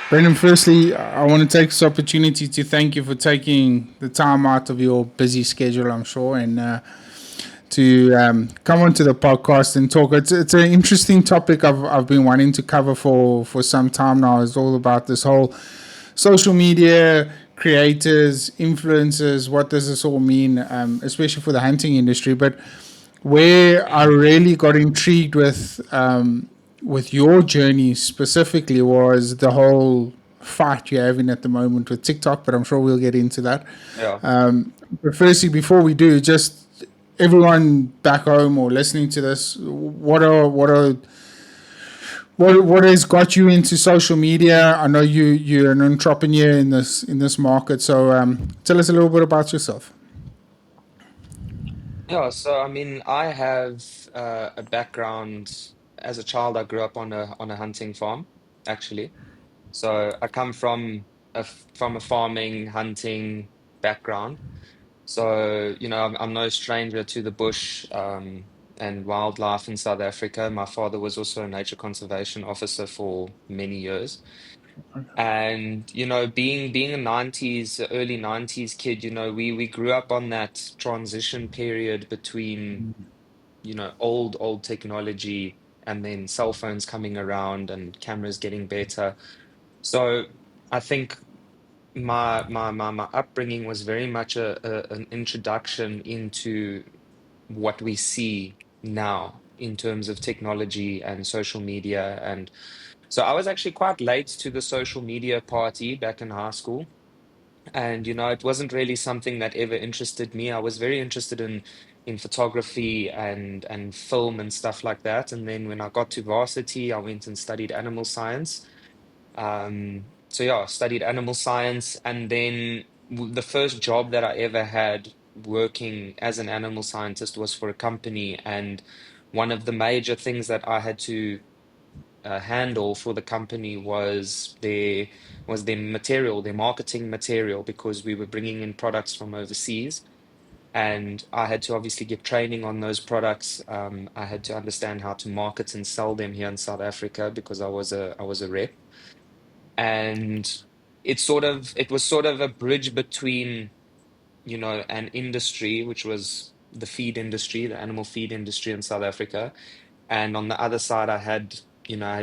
Brendan, firstly, I want to take this opportunity to thank you for taking the time out of your busy schedule, I'm sure, and to come onto the podcast and talk. It's an interesting topic I've been wanting to cover for some time now. It's all about this whole social media, creators, influencers. What does this all mean, especially for the hunting industry? But where I really got intrigued with your journey specifically was the whole fight you're having at the moment with TikTok. But I'm sure we'll get into that. Yeah. But firstly, before we do, just everyone back home or listening to this, what has got you into social media? I know you're an entrepreneur in this market, so tell us a little bit about yourself. Yeah, so I mean, I have a background as a child. I grew up on a hunting farm, actually. So I come from a farming, hunting background. So, I'm no stranger to the bush and wildlife in South Africa. My father was also a nature conservation officer for many years. And being a 90s, early 90s kid, we grew up on that transition period between, old technology and then cell phones coming around and cameras getting better. So I think my upbringing was very much an introduction into what we see now in terms of technology and social media. And so I was actually quite late to the social media party back in high school. And it wasn't really something that ever interested me. I was very interested in photography and film and stuff like that. And then when I got to varsity, I went and studied animal science. So yeah, I studied animal science, and then the first job that I ever had working as an animal scientist was for a company, and one of the major things that I had to handle for the company was their material, their marketing material, because we were bringing in products from overseas, and I had to obviously get training on those products. I had to understand how to market and sell them here in South Africa because I was a rep, and it was sort of a bridge between an industry, which was the feed industry, the animal feed industry in South Africa. And on the other side, I had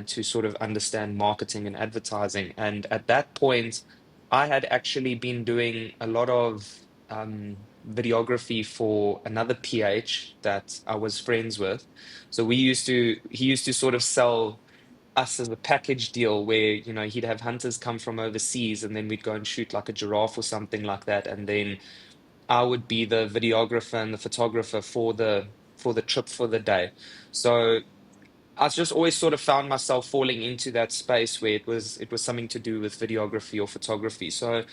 to sort of understand marketing and advertising. And at that point, I had actually been doing a lot of videography for another PH that I was friends with. So he used to sort of sell us as a package deal where, he'd have hunters come from overseas and then we'd go and shoot like a giraffe or something like that. And then I would be the videographer and the photographer for the trip for the day. So I just always sort of found myself falling into that space where it was something to do with videography or photography. So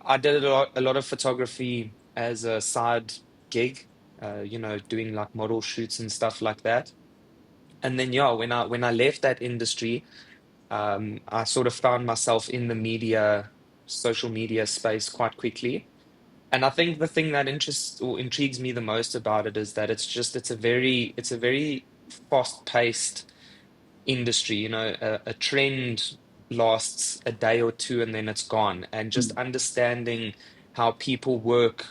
I did a lot of photography as a side gig, doing like model shoots and stuff like that. And then yeah, when I left that industry, I sort of found myself in the social media space quite quickly. And I think the thing that interests or intrigues me the most about it is that it's a very fast-paced industry. A trend lasts a day or two and then it's gone. And just understanding how people work,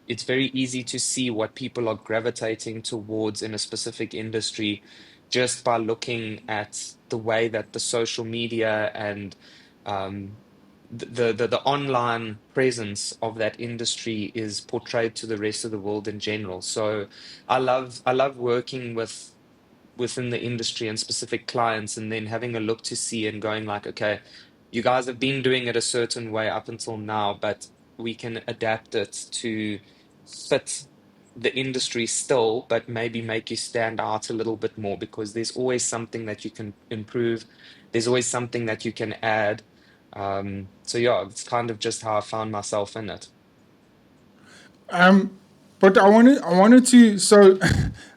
it's very easy to see what people are gravitating towards in a specific industry just by looking at the way that the social media and um, the online presence of that industry is portrayed to the rest of the world in general. So I love working within the industry and specific clients and then having a look to see and going like, okay, you guys have been doing it a certain way up until now, but we can adapt it to fit the industry still, but maybe make you stand out a little bit more because there's always something that you can improve. There's always something that you can add. So yeah, it's kind of just how I found myself in it. But I wanted to. So,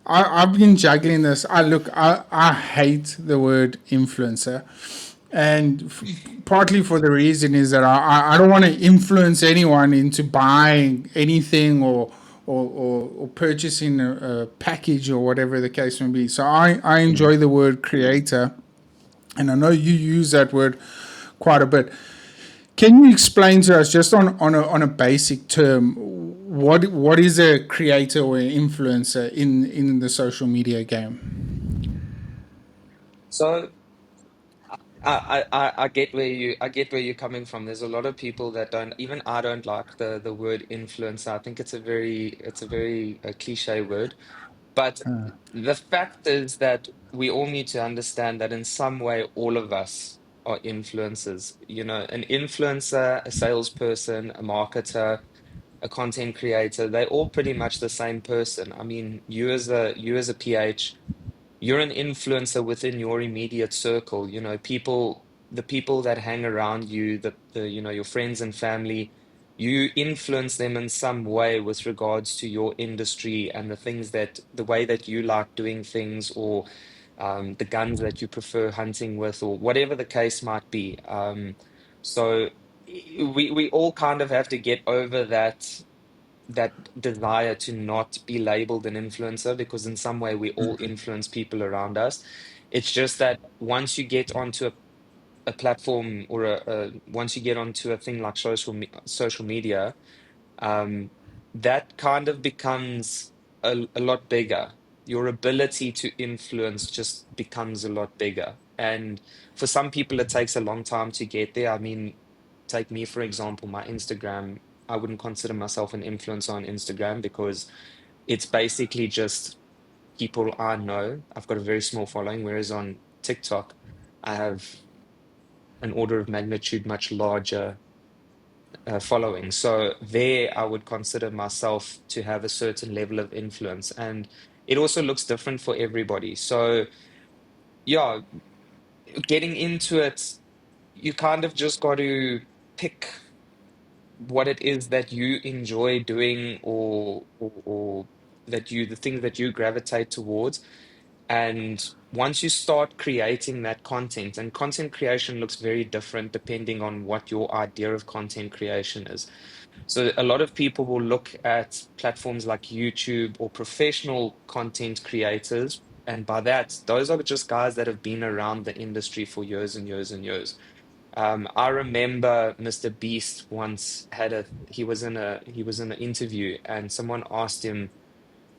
I've been juggling this. I hate the word influencer, and partly for the reason is that I don't want to influence anyone into buying anything or purchasing a package or whatever the case may be. So I Mm, enjoy the word creator, and I know you use that word quite a bit. Can you explain to us, just on a basic term, what is a creator or an influencer in the social media game? So I get where you're coming from. There's a lot of people that don't, even I don't like the word influencer. I think it's a very cliche word. But the fact is that we all need to understand that in some way, all of us are influencers. You know, an influencer, a salesperson, a marketer, a content creator, they're all pretty much the same person. I mean, you as a PH, you're an influencer within your immediate circle. You know, the people that hang around you, your friends and family, you influence them in some way with regards to your industry and the way that you like doing things, or the guns that you prefer hunting with, or whatever the case might be. So we all kind of have to get over that desire to not be labeled an influencer, because in some way we all influence people around us. It's just that once you get onto a platform, or once you get onto a thing like social media, um, that kind of becomes a lot bigger. Your ability to influence just becomes a lot bigger. And for some people, it takes a long time to get there. I mean, take me, for example, my Instagram. I wouldn't consider myself an influencer on Instagram, because it's basically just people I know. I've got a very small following, whereas on TikTok, I have an order of magnitude much larger following. So there, I would consider myself to have a certain level of influence, and it also looks different for everybody. So yeah, getting into it, you kind of just got to pick what it is that you enjoy doing, or the things that you gravitate towards. And once you start creating that content, and content creation looks very different depending on what your idea of content creation is. So a lot of people will look at platforms like YouTube or professional content creators, and by that, those are just guys that have been around the industry for years and years and years. I remember Mr. Beast once he was in an interview, and someone asked him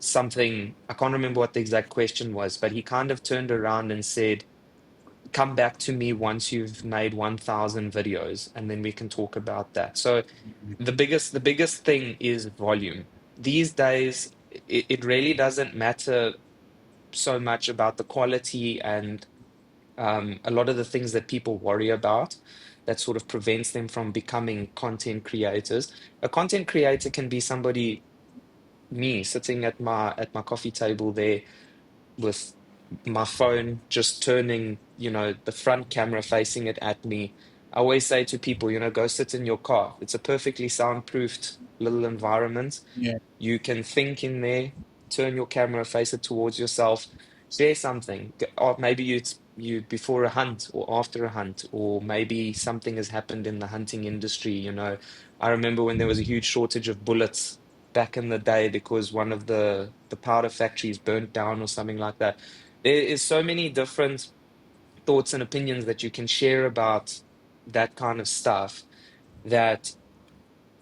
something. I can't remember what the exact question was, but he kind of turned around and said, "Come back to me once you've made 1,000 videos, and then we can talk about that." So the biggest thing is volume. These days, it really doesn't matter so much about the quality, and a lot of the things that people worry about that sort of prevents them from becoming content creators. A content creator can be somebody, me, sitting at my coffee table there with my phone, just turning, the front camera, facing it at me. I always say to people, go sit in your car. It's a perfectly soundproofed little environment. Yeah. You can think in there, turn your camera, face it towards yourself, share something. Or maybe it's you before a hunt or after a hunt, or maybe something has happened in the hunting industry. I remember when there was a huge shortage of bullets back in the day because one of the powder factories burnt down or something like that. There is so many different thoughts and opinions that you can share about that kind of stuff, that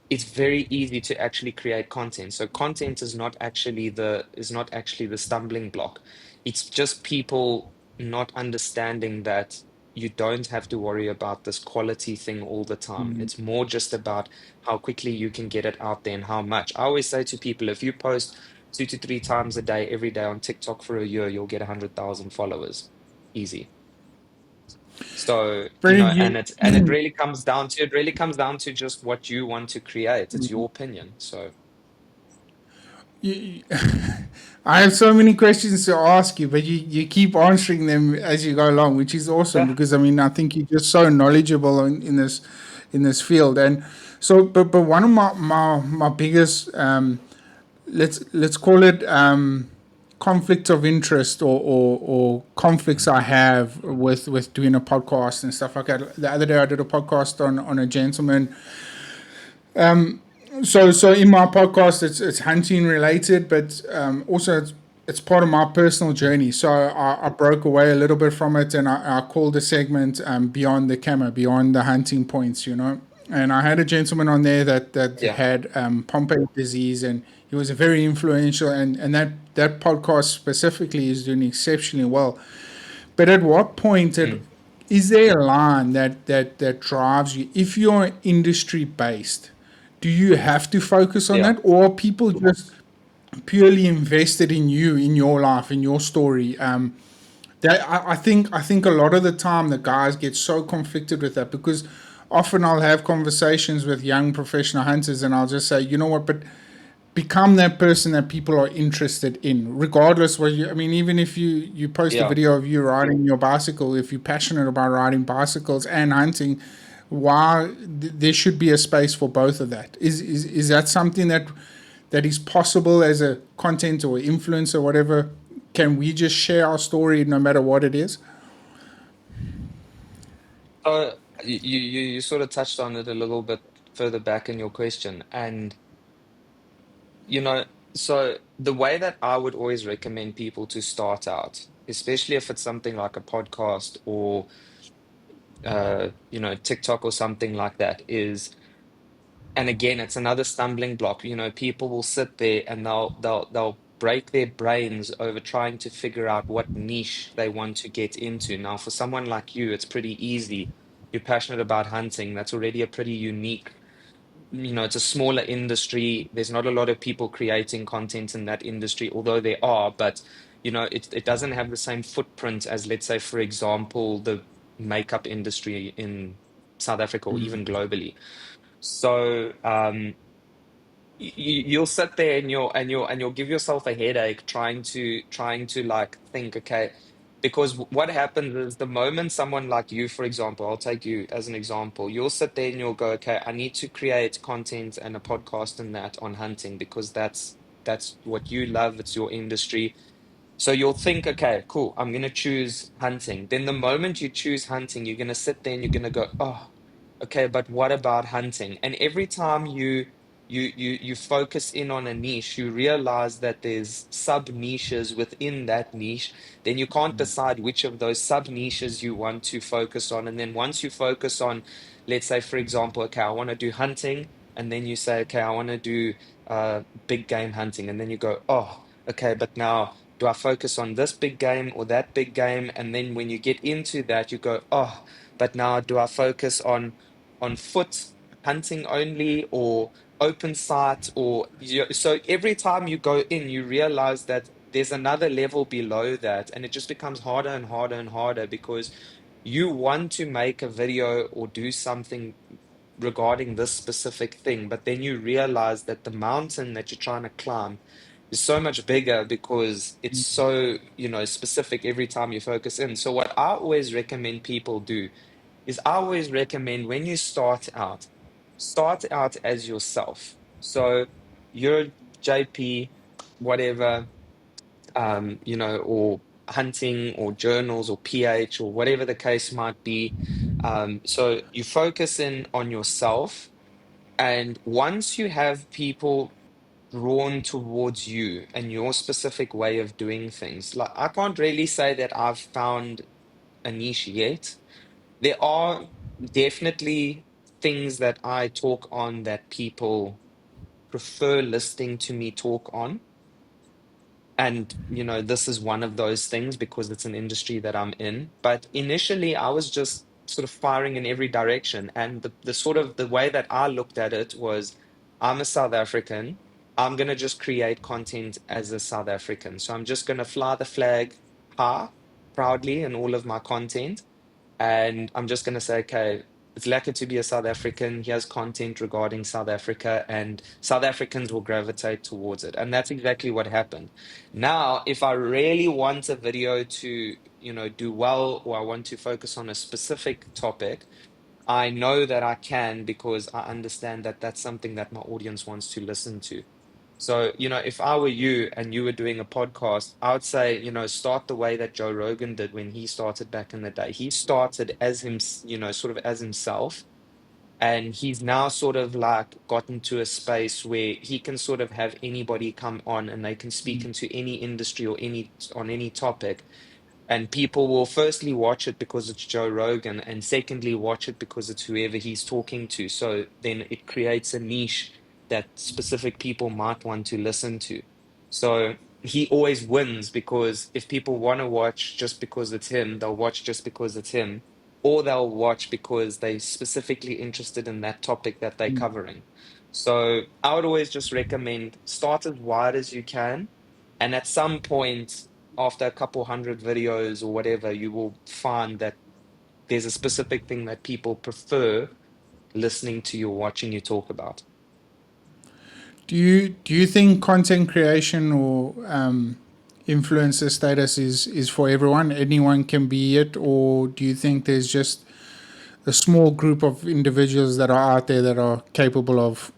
it's very easy to actually create content. So content is not actually the stumbling block. It's just people not understanding that you don't have to worry about this quality thing all the time. It's more just about how quickly you can get it out there and how much. I always say to people, if you post 2 to 3 times a day, every day on TikTok for a year, you'll get 100,000 followers. Easy. So, Brendan, it really comes down to just what you want to create. It's your opinion. So, you, I have so many questions to ask you, but you keep answering them as you go along, which is awesome yeah. because I mean I think you're just so knowledgeable in this field. And so, but one of my biggest let's call it conflicts of interest, or conflicts I have with doing a podcast and stuff like that. The other day I did a podcast on a gentleman. So in my podcast, it's hunting related, but also it's it's part of my personal journey. So I broke away a little bit from it, and I called the segment Beyond the Camera, Beyond the Hunting Points, you know. And I had a gentleman on there that Yeah. had Pompe disease, and he was very influential. And that podcast specifically is doing exceptionally well. But at what point Mm. is there a line that drives you? If you're industry based, do you have to focus on Yeah. that, or are people just purely invested in you, in your life, in your story? That I think a lot of the time the guys get so conflicted with that, because often I'll have conversations with young professional hunters, and I'll just say, you know what, but become that person that people are interested in, regardless what you. I mean, even if you post a Yeah. video of you riding your bicycle, if you're passionate about riding bicycles and hunting, why there should be a space for both of that. Is that something that is possible as a content or influencer, whatever? Can we just share our story no matter what it is? So you sort of touched on it a little bit further back in your question, and you know, so the way that I would always recommend people to start out, especially if it's something like a podcast or TikTok or something like that, is, and again, it's another stumbling block. People will sit there and they'll break their brains over trying to figure out what niche they want to get into. Now, for someone like you, it's pretty easy. You're passionate about hunting. That's already a pretty unique, it's a smaller industry. There's not a lot of people creating content in that industry, although there are, but it doesn't have the same footprint as, let's say, for example, the makeup industry in South Africa or even globally. So you'll sit there and you'll give yourself a headache trying to like think, okay, because what happens is the moment someone like you, for example, I'll take you as an example, you'll sit there and you'll go, okay, I need to create content and a podcast and that on hunting because that's what you love, it's your industry. So you'll think, okay, cool, I'm going to choose hunting. Then the moment you choose hunting, you're going to sit there and you're going to go, oh, okay, but what about hunting? And every time you focus in on a niche, you realize that there's sub niches within that niche. Then you can't decide which of those sub niches you want to focus on. And then once you focus on, let's say, for example, okay, I want to do hunting. And then you say, okay, I want to do big game hunting. And then you go, oh, okay, but now do I focus on this big game or that big game? And then when you get into that, you go, oh, but now do I focus on foot hunting only or open sight so every time you go in, you realize that there's another level below that, and it just becomes harder and harder and harder because you want to make a video or do something regarding this specific thing, but then you realize that the mountain that you're trying to climb is so much bigger because it's so, specific every time you focus in. So what I always recommend people do is I always recommend when you start out as yourself. So you're JP, whatever, or hunting or journals or PH or whatever the case might be. So you focus in on yourself. And once you have people drawn towards you and your specific way of doing things, like I can't really say that I've found a niche yet. There are definitely things that I talk on that people prefer listening to me talk on. And, this is one of those things because it's an industry that I'm in. But initially, I was just sort of firing in every direction. And the sort of the way that I looked at it was I'm a South African. I'm going to just create content as a South African. So I'm just going to fly the flag high proudly in all of my content. And I'm just going to say, okay, it's lucky to be a South African. He has content regarding South Africa, and South Africans will gravitate towards it. And that's exactly what happened. Now, if I really want a video to, do well, or I want to focus on a specific topic, I know that I can because I understand that that's something that my audience wants to listen to. So, if I were you and you were doing a podcast, I would say, start the way that Joe Rogan did when he started back in the day. He started as him, sort of as himself. And he's now sort of like gotten to a space where he can sort of have anybody come on and they can speak into any industry or any on any topic. And people will firstly watch it because it's Joe Rogan, and secondly watch it because it's whoever he's talking to. So then it creates a niche that specific people might want to listen to. So he always wins because if people want to watch just because it's him, they'll watch just because it's him, or they'll watch because they're specifically interested in that topic that they're covering. So I would always just recommend start as wide as you can, and at some point after a couple hundred videos or whatever, you will find that there's a specific thing that people prefer listening to you or watching you talk about. Do you think content creation or influencer status is for everyone? Anyone can be it, or do you think there's just a small group of individuals that are out there that are capable of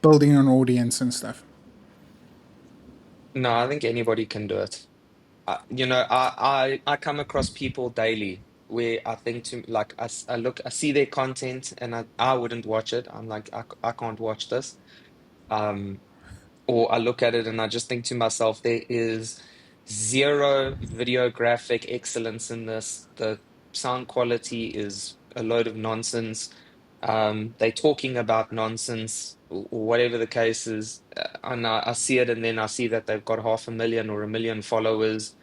building an audience and stuff? No, I think anybody can do it. I come across people daily where I think to like I look I see their content and I wouldn't watch it. I'm like I can't watch this. Um, or I look at it and I just think to myself, there is zero videographic excellence in this. The sound quality is a load of nonsense. They're talking about nonsense, or whatever the case is. And I see it, and then I see that they've got 500,000 or 1 million followers.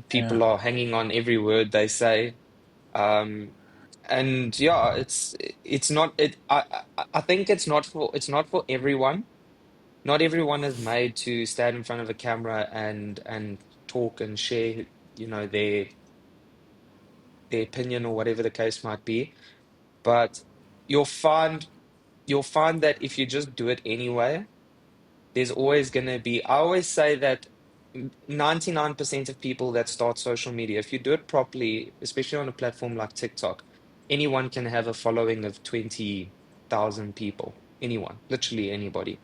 Yeah. People are hanging on every word they say. Um, and yeah, it's not it. I think it's not for everyone. Not everyone is made to stand in front of a camera and talk and share, their opinion or whatever the case might be. But you'll find you'll find that if you just do it anyway, there's always going to be. I always say that 99% of people that start social media, if you do it properly, especially on a platform like TikTok, anyone can have a following of 20,000 people. Anyone, literally anybody.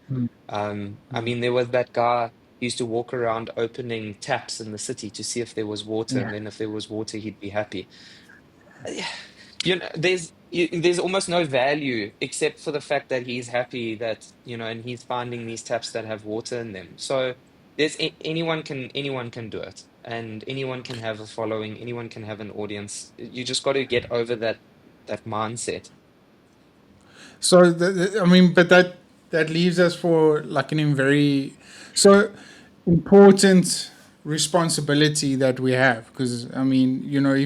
I mean, there was that guy who used to walk around opening taps in the city to see if there was water, and Yeah. then if there was water, he'd be happy. Yeah, there's almost no value except for the fact that he's happy that, and he's finding these taps that have water in them. So anyone can do it, and anyone can have a following, anyone can have an audience. You just got to get over that mindset. So I mean, but that leaves us for like an very so important responsibility that we have, because I mean,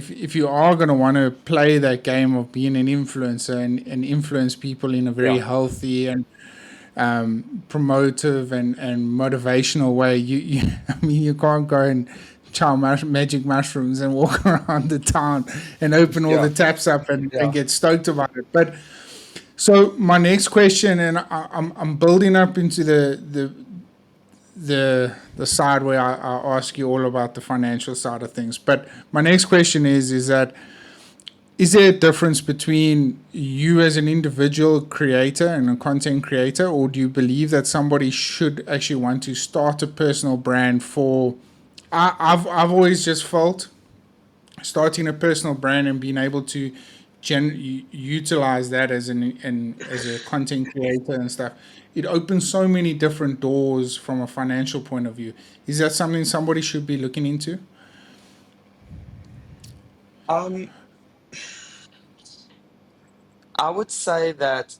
if you are going to want to play that game of being an influencer and influence people in a very Yeah, healthy and promotive and motivational way, I mean, you can't go and chow magic mushrooms and walk around the town and open all the yeah, taps up and yeah. get stoked about it. But so my next question, and I'm building up into the side where I ask you all about the financial side of things. But my next question is that is there a difference between you as an individual creator and a content creator, or do you believe that somebody should actually want to start a personal brand for? I've always just felt starting a personal brand and being able to utilize that as a content creator and stuff, it opens so many different doors from a financial point of view. Is that something somebody should be looking into? Um, I would say that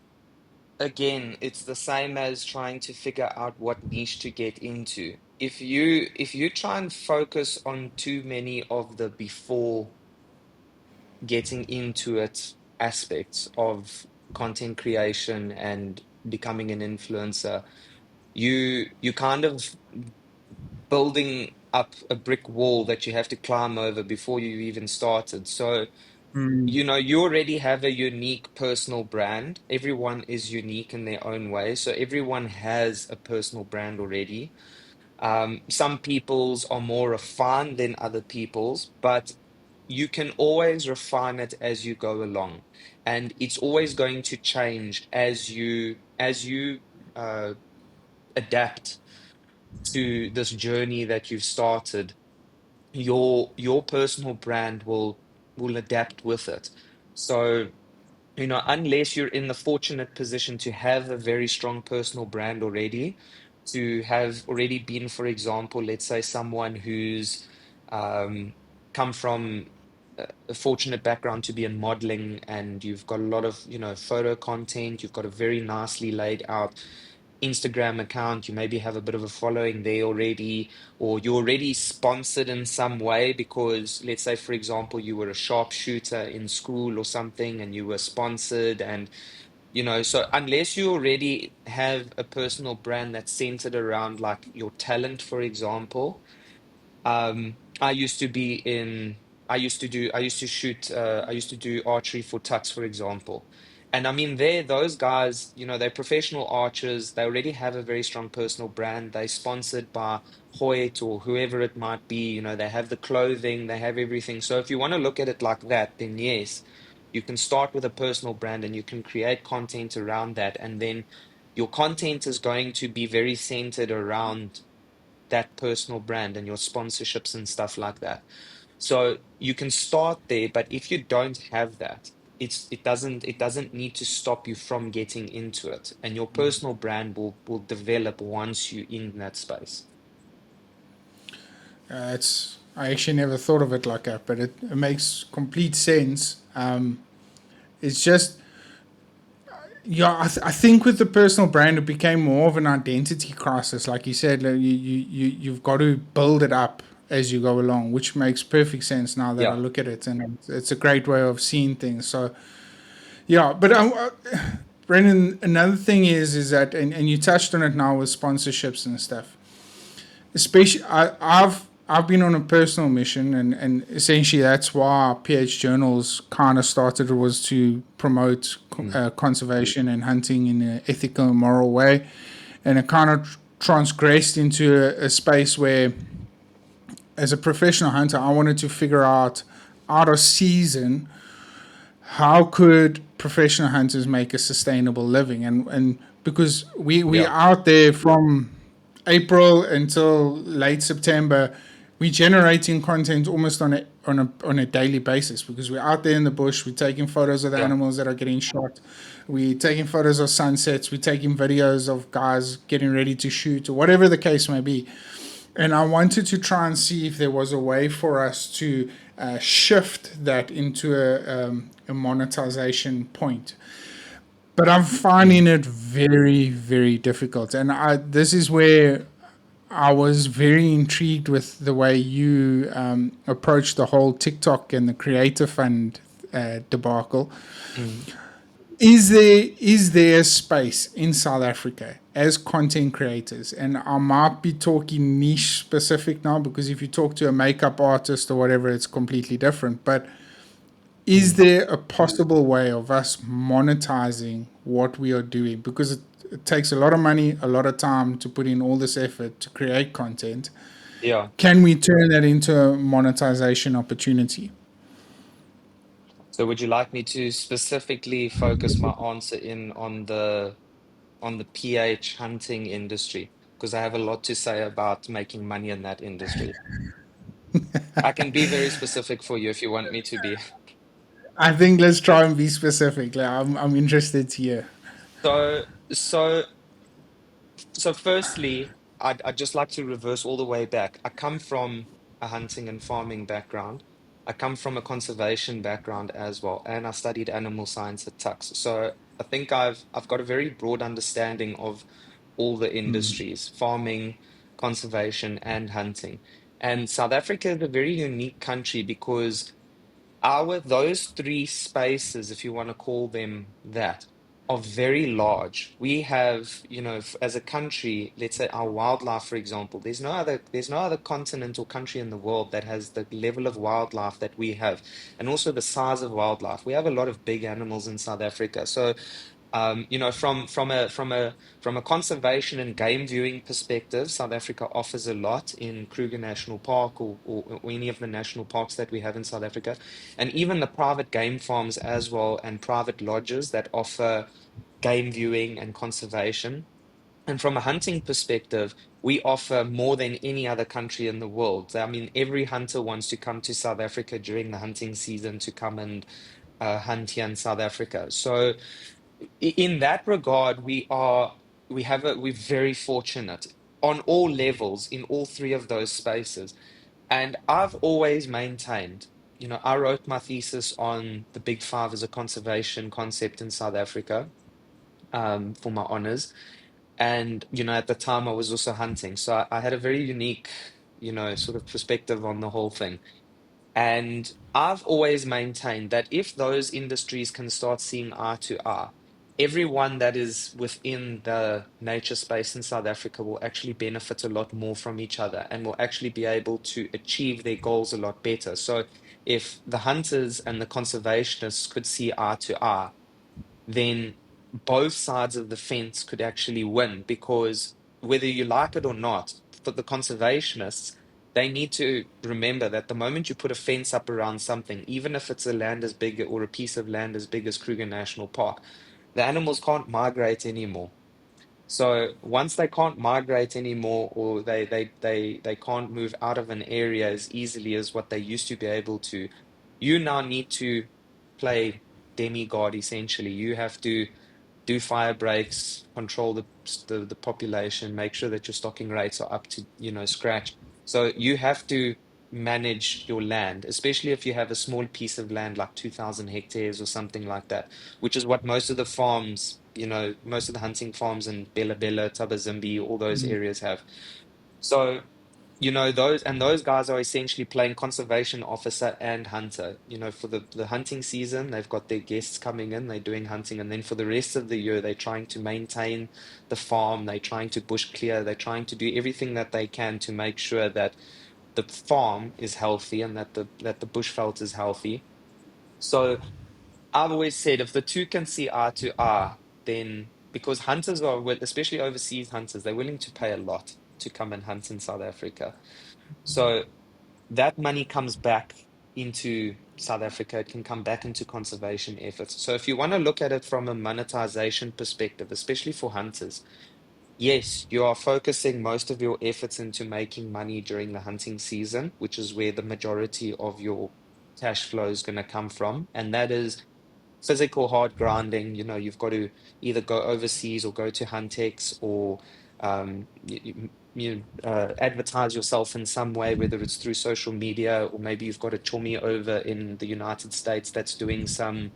again, it's the same as trying to figure out what niche to get into. If you try and focus on too many of the before getting into it aspects of content creation and becoming an influencer, you kind of building up a brick wall that you have to climb over before you even started. So Mm, you already have a unique personal brand. Everyone is unique in their own way. So everyone has a personal brand already. Some people's are more refined than other people's, but you can always refine it as you go along. And it's always going to change as you uh, adapt to this journey that you've started. Your personal brand will adapt with it. So unless you're in the fortunate position to have a very strong personal brand already, to have already been, for example, let's say someone who's um, come from a fortunate background to be in modeling, and you've got a lot of, photo content, you've got a very nicely laid out Instagram account, you maybe have a bit of a following there already, or you're already sponsored in some way because, let's say, for example, you were a sharpshooter in school or something and you were sponsored. And, so unless you already have a personal brand that's centered around like your talent, for example, I used to be in, I used to shoot, I used to do archery for Tux, for example. And I mean, those guys, they're professional archers. They already have a very strong personal brand. They're sponsored by Hoyt or whoever it might be. They have the clothing, they have everything. So if you want to look at it like that, then yes, you can start with a personal brand and you can create content around that. And then your content is going to be very centered around that personal brand and your sponsorships and stuff like that. So you can start there, but if you don't have that, it doesn't need to stop you from getting into it. And your personal brand will develop once you're in that space. It's I actually never thought of it like that, but it makes complete sense. It's just yeah, I think with the personal brand, it became more of an identity crisis. Like you said, like you've got to build it up as you go along, which makes perfect sense now that I Yeah. look at it, and it's a great way of seeing things. So yeah, but Brendan, another thing is that, and you touched on it now with sponsorships and stuff. Especially, I've been on a personal mission, and essentially that's why PH Journals kind of started, was to promote Mm. conservation and hunting in an ethical and moral way, and it kind of transgressed into a space where, as a professional hunter, I wanted to figure out of season, how could professional hunters make a sustainable living, and because we Yeah. out there from April until late September, we're generating content almost on a daily basis, because we're out there in the bush, we're taking photos of the Yeah. animals that are getting shot, we're taking photos of sunsets, we're taking videos of guys getting ready to shoot, or whatever the case may be. And I wanted to try and see if there was a way for us to shift that into a monetization point. But I'm Mm. finding it very, very difficult. And this is where I was very intrigued with the way you approached the whole TikTok and the Creator Fund debacle. Mm. Is there a space in South Africa as content creators? And I might be talking niche specific now, because if you talk to a makeup artist or whatever, it's completely different. But is Mm. there a possible way of us monetizing what we are doing? Because it takes a lot of money, a lot of time to put in all this effort to create content. Yeah. Can we turn that into a monetization opportunity? So would you like me to specifically focus my answer in on the PH hunting industry? Because I have a lot to say about making money in that industry. I can be very specific for you if you want me to be. I think let's try and be specific. Like, I'm interested to hear. So, so, so firstly, I'd just like to reverse all the way back. I come from a hunting and farming background. I come from a conservation background as well, and I studied animal science at Tux. So I think I've got a very broad understanding of all the industries, farming, conservation, and hunting. And South Africa is a very unique country because those three spaces, if you want to call them that, are very large. We have, as a country, let's say our wildlife, for example, there's no other continent or country in the world that has the level of wildlife that we have, and also the size of wildlife. We have a lot of big animals in South Africa. So from a conservation and game viewing perspective, South Africa offers a lot in Kruger National Park, or any of the national parks that we have in South Africa, and even the private game farms as well, and private lodges that offer game viewing and conservation. And from a hunting perspective, we offer more than any other country in the world. I mean, every hunter wants to come to South Africa during the hunting season to come and hunt here in South Africa. So in that regard, we're very fortunate on all levels in all three of those spaces. And I've always maintained, I wrote my thesis on the Big Five as a conservation concept in South Africa, for my honors. And, at the time I was also hunting. So I had a very unique, sort of perspective on the whole thing. And I've always maintained that if those industries can start seeing eye to eye, everyone that is within the nature space in South Africa will actually benefit a lot more from each other and will actually be able to achieve their goals a lot better. So if the hunters and the conservationists could see eye to eye, then both sides of the fence could actually win because whether you like it or not, for the conservationists, they need to remember that the moment you put a fence up around something, even if it's a land as big or a piece of land as big as Kruger National Park, the animals can't migrate anymore. So once they can't migrate anymore, or they can't move out of an area as easily as what they used to be able to, you now need to play demigod essentially. You have to do fire breaks, control the population, make sure that your stocking rates are up to, scratch. So you have to manage your land, especially if you have a small piece of land like 2,000 hectares or something like that, which is what most of the farms, most of the hunting farms in Bella Bella, Tabazimbi, all those Mm. areas have. So those guys are essentially playing conservation officer and hunter. For the hunting season, they've got their guests coming in, they're doing hunting, and then for the rest of the year, they're trying to maintain the farm, they're trying to bush clear, they're trying to do everything that they can to make sure that the farm is healthy and that the bushveld is healthy. So I've always said if the two can see eye to eye, then because hunters especially overseas hunters, they're willing to pay a lot to come and hunt in South Africa. So that money comes back into South Africa. It can come back into conservation efforts. So if you want to look at it from a monetization perspective, especially for hunters, yes, you are focusing most of your efforts into making money during the hunting season, which is where the majority of your cash flow is going to come from. And that is physical hard grinding. You've got to either go overseas or go to Huntex or advertise yourself in some way, whether it's through social media or maybe you've got a chummy over in the United States that's doing some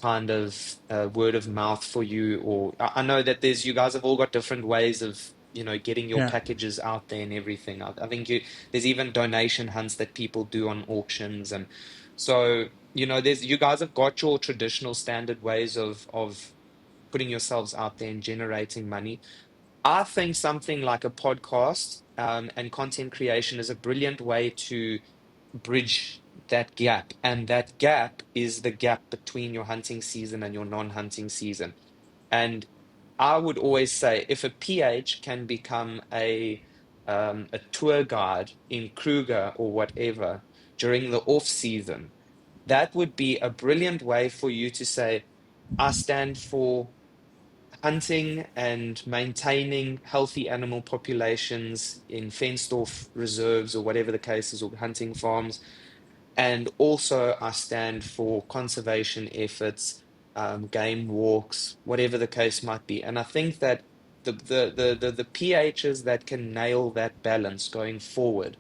kind of word of mouth for you. Or I know that you guys have all got different ways of getting your Yeah. packages out there and everything. I think there's even donation hunts that people do on auctions, and so there's you guys have got your traditional standard ways of putting yourselves out there and generating money. I think something like a podcast and content creation is a brilliant way to bridge that gap. And that gap is the gap between your hunting season and your non-hunting season. And I would always say if a PH can become a tour guide in Kruger or whatever during the off season, that would be a brilliant way for you to say, I stand for hunting and maintaining healthy animal populations in fenced off reserves or whatever the case is, or hunting farms. And also, I stand for conservation efforts, game walks, whatever the case might be. And I think that the PHs that can nail that balance going forward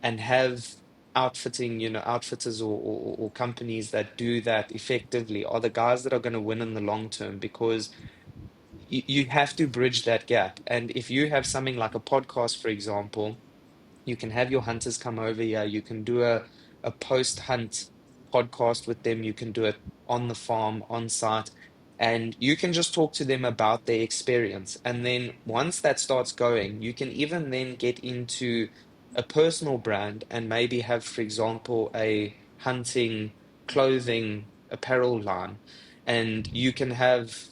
and have outfitters or companies that do that effectively are the guys that are going to win in the long term because you have to bridge that gap. And if you have something like a podcast, for example, you can have your hunters come over here. You can do a post-hunt podcast with them. You can do it on the farm, on site, and you can just talk to them about their experience. And then once that starts going, you can even then get into a personal brand and maybe have, for example, a hunting clothing apparel line. And you can have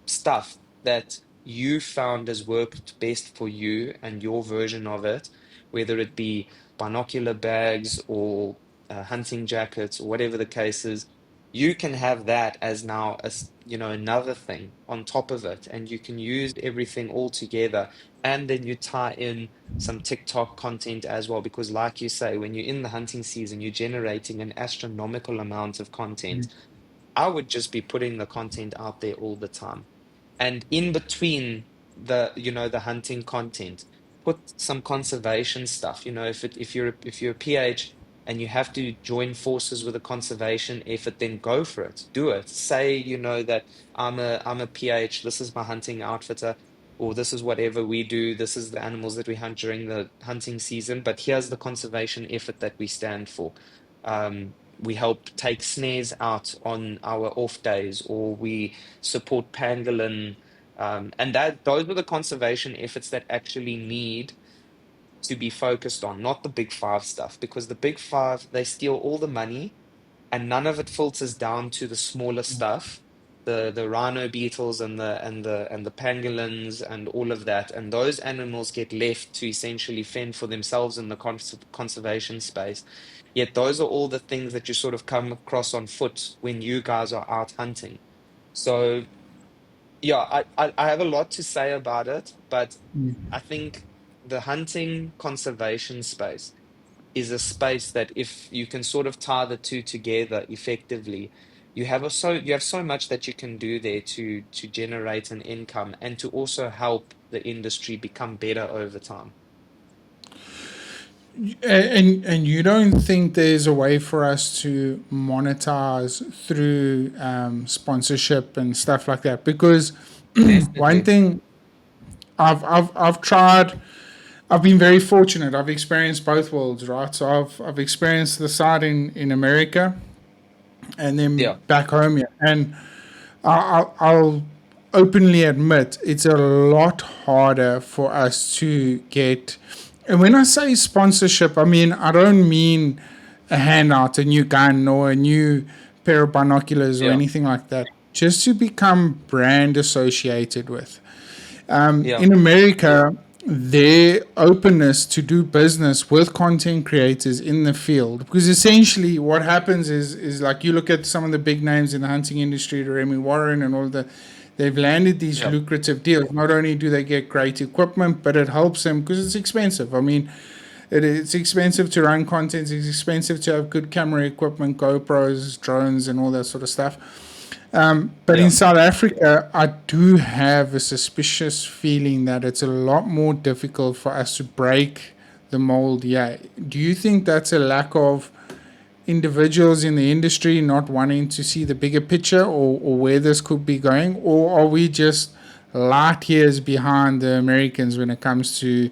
stuff that you found has worked best for you and your version of it, whether it be binocular bags or hunting jackets or whatever the case is. you can have that as now another thing on top of it, and you can use everything all together, and then you tie in some TikTok content as well, because like you say, when you're in the hunting season, you're generating an astronomical amount of content. I would just be putting the content out there all the time. And in between the hunting content, put some conservation stuff. If you're a PH and you have to join forces with a conservation effort, then go for it. Do it. Say, that I'm a PH, this is my hunting outfitter, or this is whatever we do, this is the animals that we hunt during the hunting season, but here's the conservation effort that we stand for. We help take snares out on our off days, or we support pangolin, and that those are the conservation efforts that actually need to be focused on, not the big five stuff, because the big five, they steal all the money and none of it filters down to the smaller stuff, the rhino beetles and the pangolins and all of that, and those animals get left to essentially fend for themselves in the conservation space. Yet those are all the things that you sort of come across on foot when you guys are out hunting. So yeah, I have a lot to say about it, but I think the hunting conservation space is a space that if you can sort of tie the two together effectively, you have so much that you can do there to generate an income and to also help the industry become better over time. And you don't think there's a way for us to monetize through sponsorship and stuff like that? Because one Definitely. thing I've tried, I've been very fortunate. I've experienced both worlds, right? So I've experienced the side in America and then Yeah. back home here. And I'll openly admit it's a lot harder for us to get. And when I say sponsorship, I mean, I don't mean a handout, a new gun, or a new pair of binoculars or Yeah. anything like that. Just to become brand associated with. Yeah. In America, their openness to do business with content creators in the field, because essentially what happens is like you look at some of the big names in the hunting industry, Remy Warren and all the, they've landed these Yeah. lucrative deals. Not only do they get great equipment, but it helps them because it's expensive. I mean, it's expensive to run content. It's expensive to have good camera equipment, GoPros, drones, and all that sort of stuff. But in Yeah. South Africa, I do have a suspicious feeling that it's a lot more difficult for us to break the mold. Yeah. Do you think that's a lack of individuals in the industry not wanting to see the bigger picture, or where this could be going? Or are we just light years behind the Americans when it comes to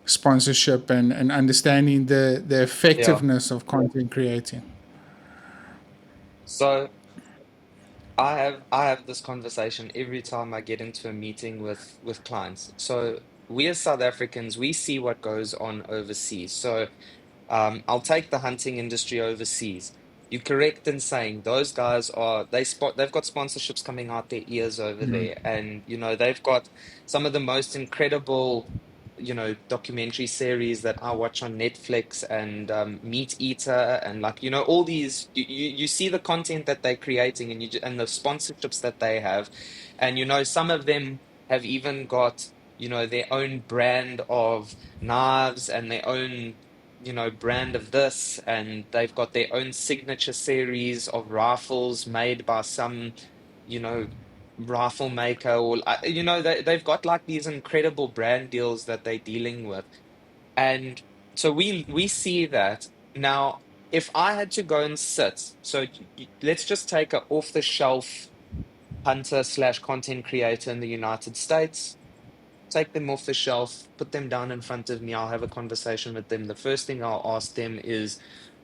sponsorship and understanding the Yeah. effectiveness of content creating? So I have this conversation every time I get into a meeting with clients. So we as South Africans, we see what goes on overseas. So I'll take the hunting industry overseas. You're correct in saying those guys they've got sponsorships coming out their ears over there, and they've got some of the most incredible documentary series that I watch on Netflix, and Meat Eater, and like all these you see the content that they're creating, and and the sponsorships that they have, and some of them have even got their own brand of knives and their own brand of this, and they've got their own signature series of rifles made by some, you know, rifle maker, or they've got like these incredible brand deals that they're dealing with. And so we see that now. If I had to go and sit, so let's just take a off the shelf hunter slash content creator in the United States, take them off the shelf, put them down in front of me. I'll have a conversation with them. The first thing I'll ask them is,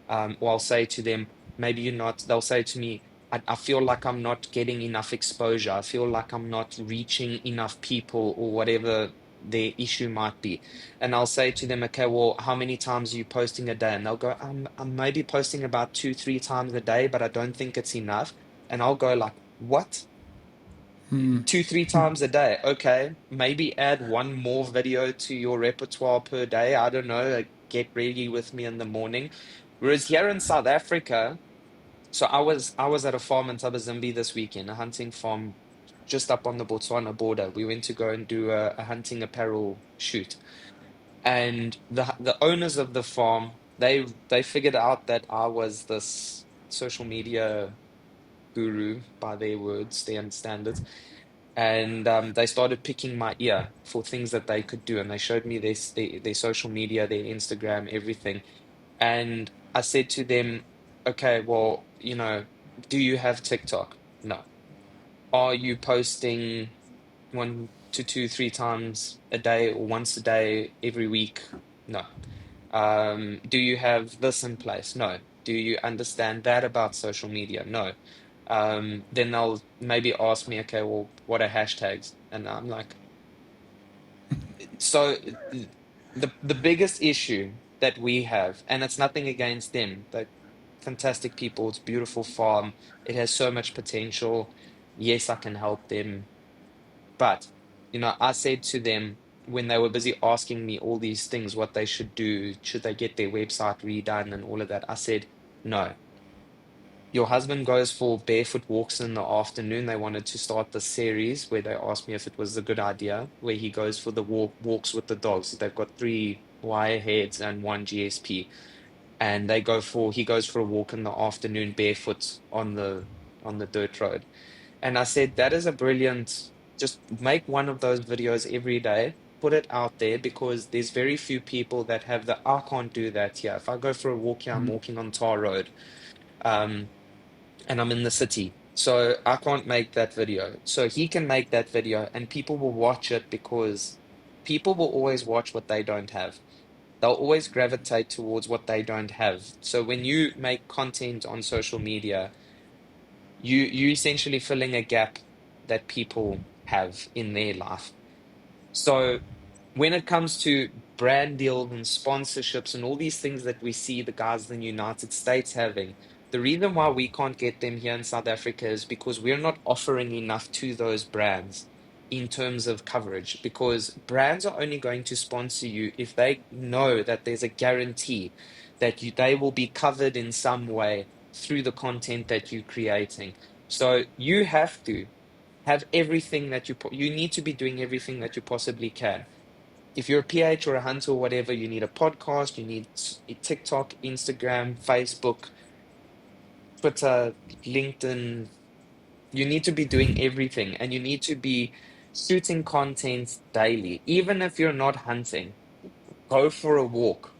or I'll say to them, maybe you're not, they'll say to me, I feel like I'm not getting enough exposure. I feel like I'm not reaching enough people, or whatever their issue might be. And I'll say to them, okay, well, how many times are you posting a day? And they'll go, I'm maybe posting about 2, 3 times a day, but I don't think it's enough. And I'll go like, what? 2, 3 times a day. Okay, maybe add one more video to your repertoire per day. I don't know, like, get ready with me in the morning. Whereas here in South Africa, So I was at a farm in Tabazimbi this weekend, a hunting farm just up on the Botswana border. We went to go and do a hunting apparel shoot. And the owners of the farm, they figured out that I was this social media guru by their words, they understand it. And they started picking my ear for things that they could do. And they showed me their social media, their Instagram, everything. And I said to them, okay, well, do you have TikTok? No. Are you posting one to two, three times a day or once a day every week? No. Do you have this in place? No. Do you understand that about social media? No. Then they'll maybe ask me, okay, well, what are hashtags? And I'm like, so the biggest issue that we have, and it's nothing against them, they're fantastic people, it's a beautiful farm, it has so much potential. Yes, I can help them. But, I said to them when they were busy asking me all these things, what they should do, should they get their website redone and all of that, I said, no. Your husband goes for barefoot walks in the afternoon. They wanted to start the series where they asked me if it was a good idea, where he goes for the walks with the dogs. They've got three wire heads and one GSP, and he goes for a walk in the afternoon barefoot on the dirt road. And I said, that is a brilliant, just make one of those videos every day, put it out there because there's very few people that have I can't do that here. If I go for a walk here, I'm walking on tar road. Um, and I'm in the city. So I can't make that video. So he can make that video and people will watch it because people will always watch what they don't have. They'll always gravitate towards what they don't have. So when you make content on social media, you essentially filling a gap that people have in their life. So when it comes to brand deals and sponsorships and all these things that we see the guys in the United States having, the reason why we can't get them here in South Africa is because we're not offering enough to those brands in terms of coverage. Because brands are only going to sponsor you if they know that there's a guarantee that they will be covered in some way through the content that you're creating. So you have to have everything that you need to be doing everything that you possibly can. If you're a PH or a hunter or whatever, you need a podcast, you need TikTok, Instagram, Facebook, Twitter, LinkedIn. You need to be doing everything and you need to be shooting content daily. Even if you're not hunting, go for a walk,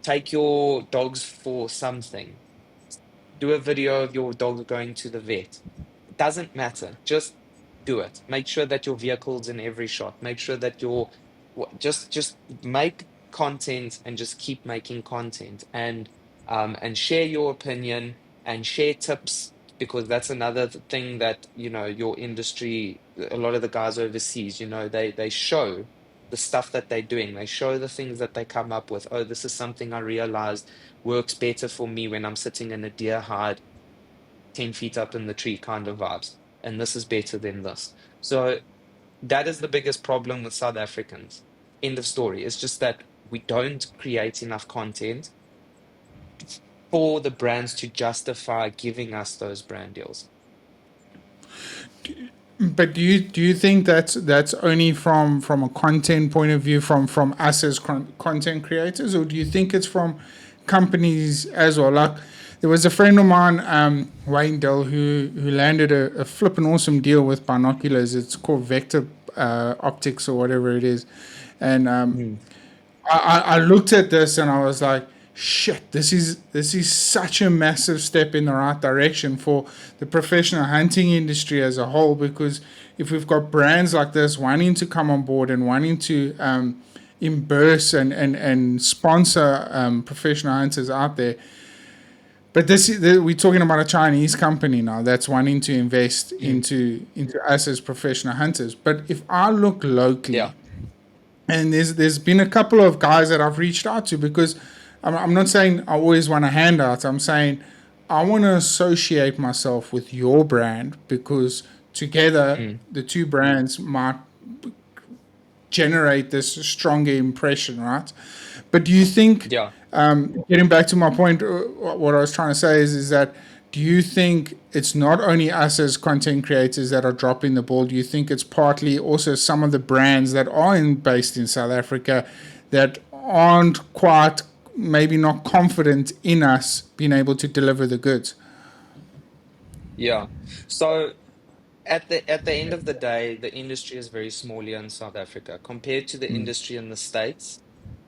take your dogs for something, do a video of your dog going to the vet. It doesn't matter. Just do it. Make sure that your vehicle's in every shot. Make sure that just make content and just keep making content and share your opinion and share tips because that's another thing that your industry, a lot of the guys overseas, they show the stuff that they're doing. They show the things that they come up with. Oh, this is something I realized works better for me when I'm sitting in a deer hide 10 feet up in the tree kind of vibes. And this is better than this. So that is the biggest problem with South Africans. End of story. It's just that we don't create enough content for the brands to justify giving us those brand deals. But do you think that's only from a content point of view from us as content creators, or do you think it's from companies as well? Like there was a friend of mine, Wayne Dell, who landed a flippin' awesome deal with binoculars. It's called Vector Optics or whatever it is, and Mm, I looked at this and I was like, shit, this is such a massive step in the right direction for the professional hunting industry as a whole. Because if we've got brands like this wanting to come on board and wanting to embrace and sponsor professional hunters out there, but we're talking about a Chinese company now that's wanting to invest mm, into us as professional hunters. But if I look yeah. locally, and there's been a couple of guys that I've reached out to because I'm not saying I always want a handout. I'm saying I want to associate myself with your brand because together Mm, the two brands might generate this stronger impression, right? But do you think, yeah. getting back to my point, what I was trying to say is that do you think it's not only us as content creators that are dropping the ball? Do you think it's partly also some of the brands that are based in South Africa that aren't quite, maybe not confident in us being able to deliver the goods? Yeah. So at the end of the day, the industry is very small here in South Africa compared to the industry in the States.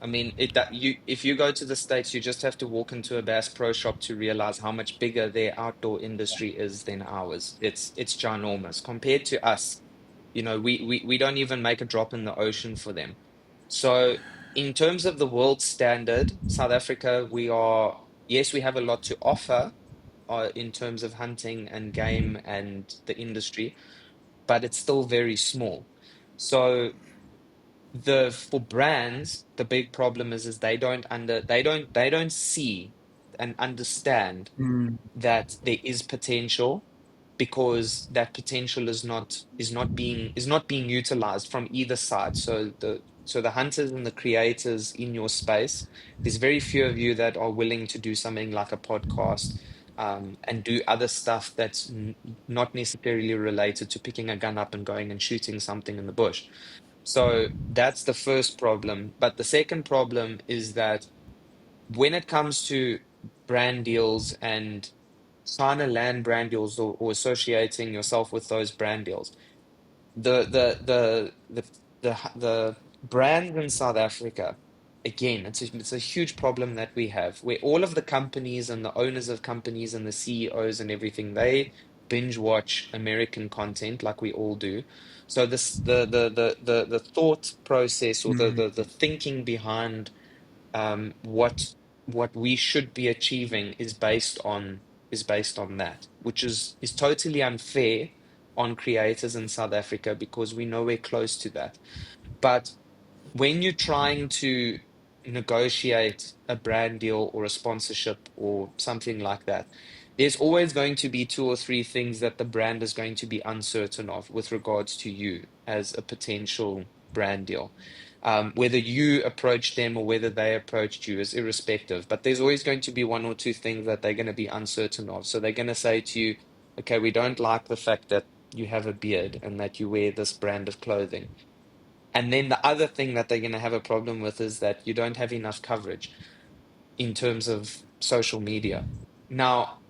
I mean, it that you if you go to the States, you just have to walk into a Bass Pro Shop to realize how much bigger their outdoor industry is than ours. It's ginormous compared to us. We don't even make a drop in the ocean for them. So, in terms of the world standard, South Africa, yes, we have a lot to offer in terms of hunting and game and the industry, but it's still very small. So for brands, the big problem is they don't see and understand that there is potential, because that potential is not being utilized from either side. So the hunters and the creators in your space, there's very few of you that are willing to do something like a podcast, and do other stuff that's not necessarily related to picking a gun up and going and shooting something in the bush. So that's the first problem. But the second problem is that when it comes to brand deals and trying to land brand deals, or associating yourself with those brand deals, the brands in South Africa, again, it's a huge problem that we have, where all of the companies and the owners of companies and the CEOs and everything, they binge watch American content like we all do. So this the thought process, or the thinking behind what we should be achieving is based on that, which is totally unfair on creators in South Africa, because we know we're close to that. But when you're trying to negotiate a brand deal or a sponsorship or something like that, there's always going to be two or three things that the brand is going to be uncertain of with regards to you as a potential brand deal. Whether you approach them or whether they approached you is irrespective, but there's always going to be one or two things that they're going to be uncertain of. So they're going to say to you, okay, we don't like the fact that you have a beard and that you wear this brand of clothing. And then the other thing that they're going to have a problem with is that you don't have enough coverage in terms of social media. Now,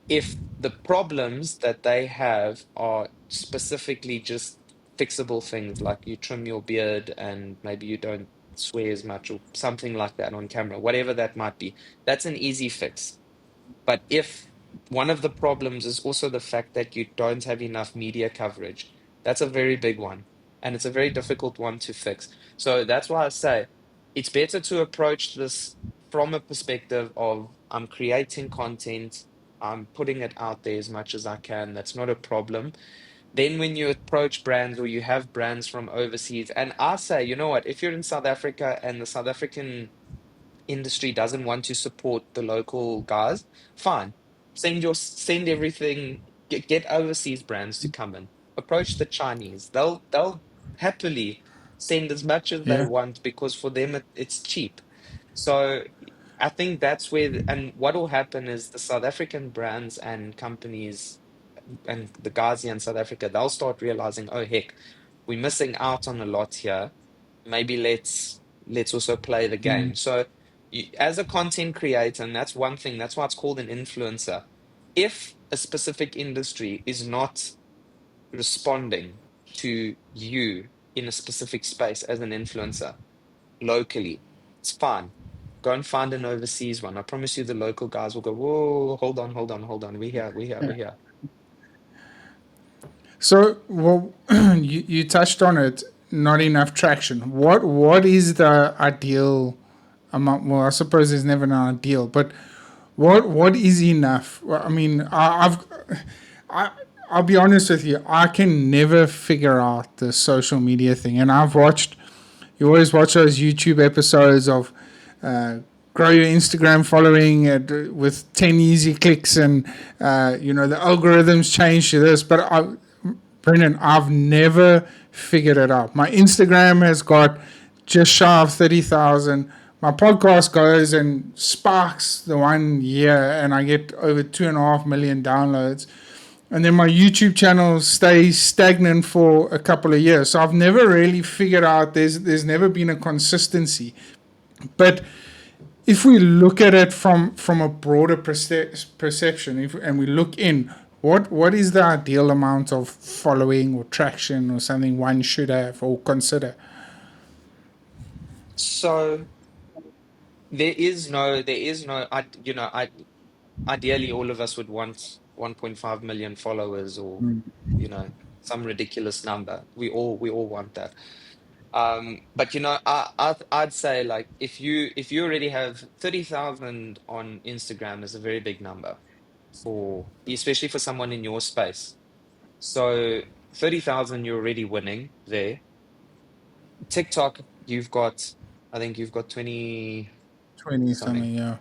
if the problems that they have are specifically just fixable things, like you trim your beard and maybe you don't swear as much or something like that on camera, whatever that might be, that's an easy fix. But if one of the problems is also the fact that you don't have enough media coverage, that's a very big one. And it's a very difficult one to fix. So that's why I say it's better to approach this from a perspective of, I'm creating content, I'm putting it out there as much as I can. That's not a problem. Then when you approach brands, or you have brands from overseas, and I say, you know what, if you're in South Africa and the South African industry doesn't want to support the local guys, fine. Send everything. Get overseas brands to come in. Approach the Chinese. They'll happily send as much as they Yeah. want, because for them it's cheap. So I think that's where, and what will happen is the South African brands and companies and the guys here in South Africa, they'll start realizing, oh heck, we're missing out on a lot here. Maybe let's also play the game. So as a content creator, and that's one thing, that's why it's called an influencer. If a specific industry is not responding to you in a specific space as an influencer locally, it's fine. Go and find an overseas one. I promise you, the local guys will go, whoa, hold on, hold on, hold on. We're here, we're here, we're here. So, well, you touched on it. Not enough traction. What is the ideal amount? Well, I suppose there's never an ideal, but what is enough? Well, I mean, I I'll be honest with you. I can never figure out the social media thing, and I've watched. You always watch those YouTube episodes of uh, grow your Instagram following with 10 easy clicks, and the algorithms change to this. But Brendan, I've never figured it out. My Instagram has got just shy of 30,000. my podcast goes and sparks the 1 year, and I get over 2.5 million downloads. And then my YouTube channel stays stagnant for a couple of years. So I've never really figured out. There's never been a consistency. But if we look at it from a broader perception, and we look in, what is the ideal amount of following or traction or something one should have or consider? So there is no, ideally all of us would want 1.5 million followers or, you know, some ridiculous number. We all want that. But I'd say like if you already have 30,000 on Instagram is a very big number for especially for someone in your space. So 30,000 you're already winning there. TikTok, I think you've got 20 20 something. something,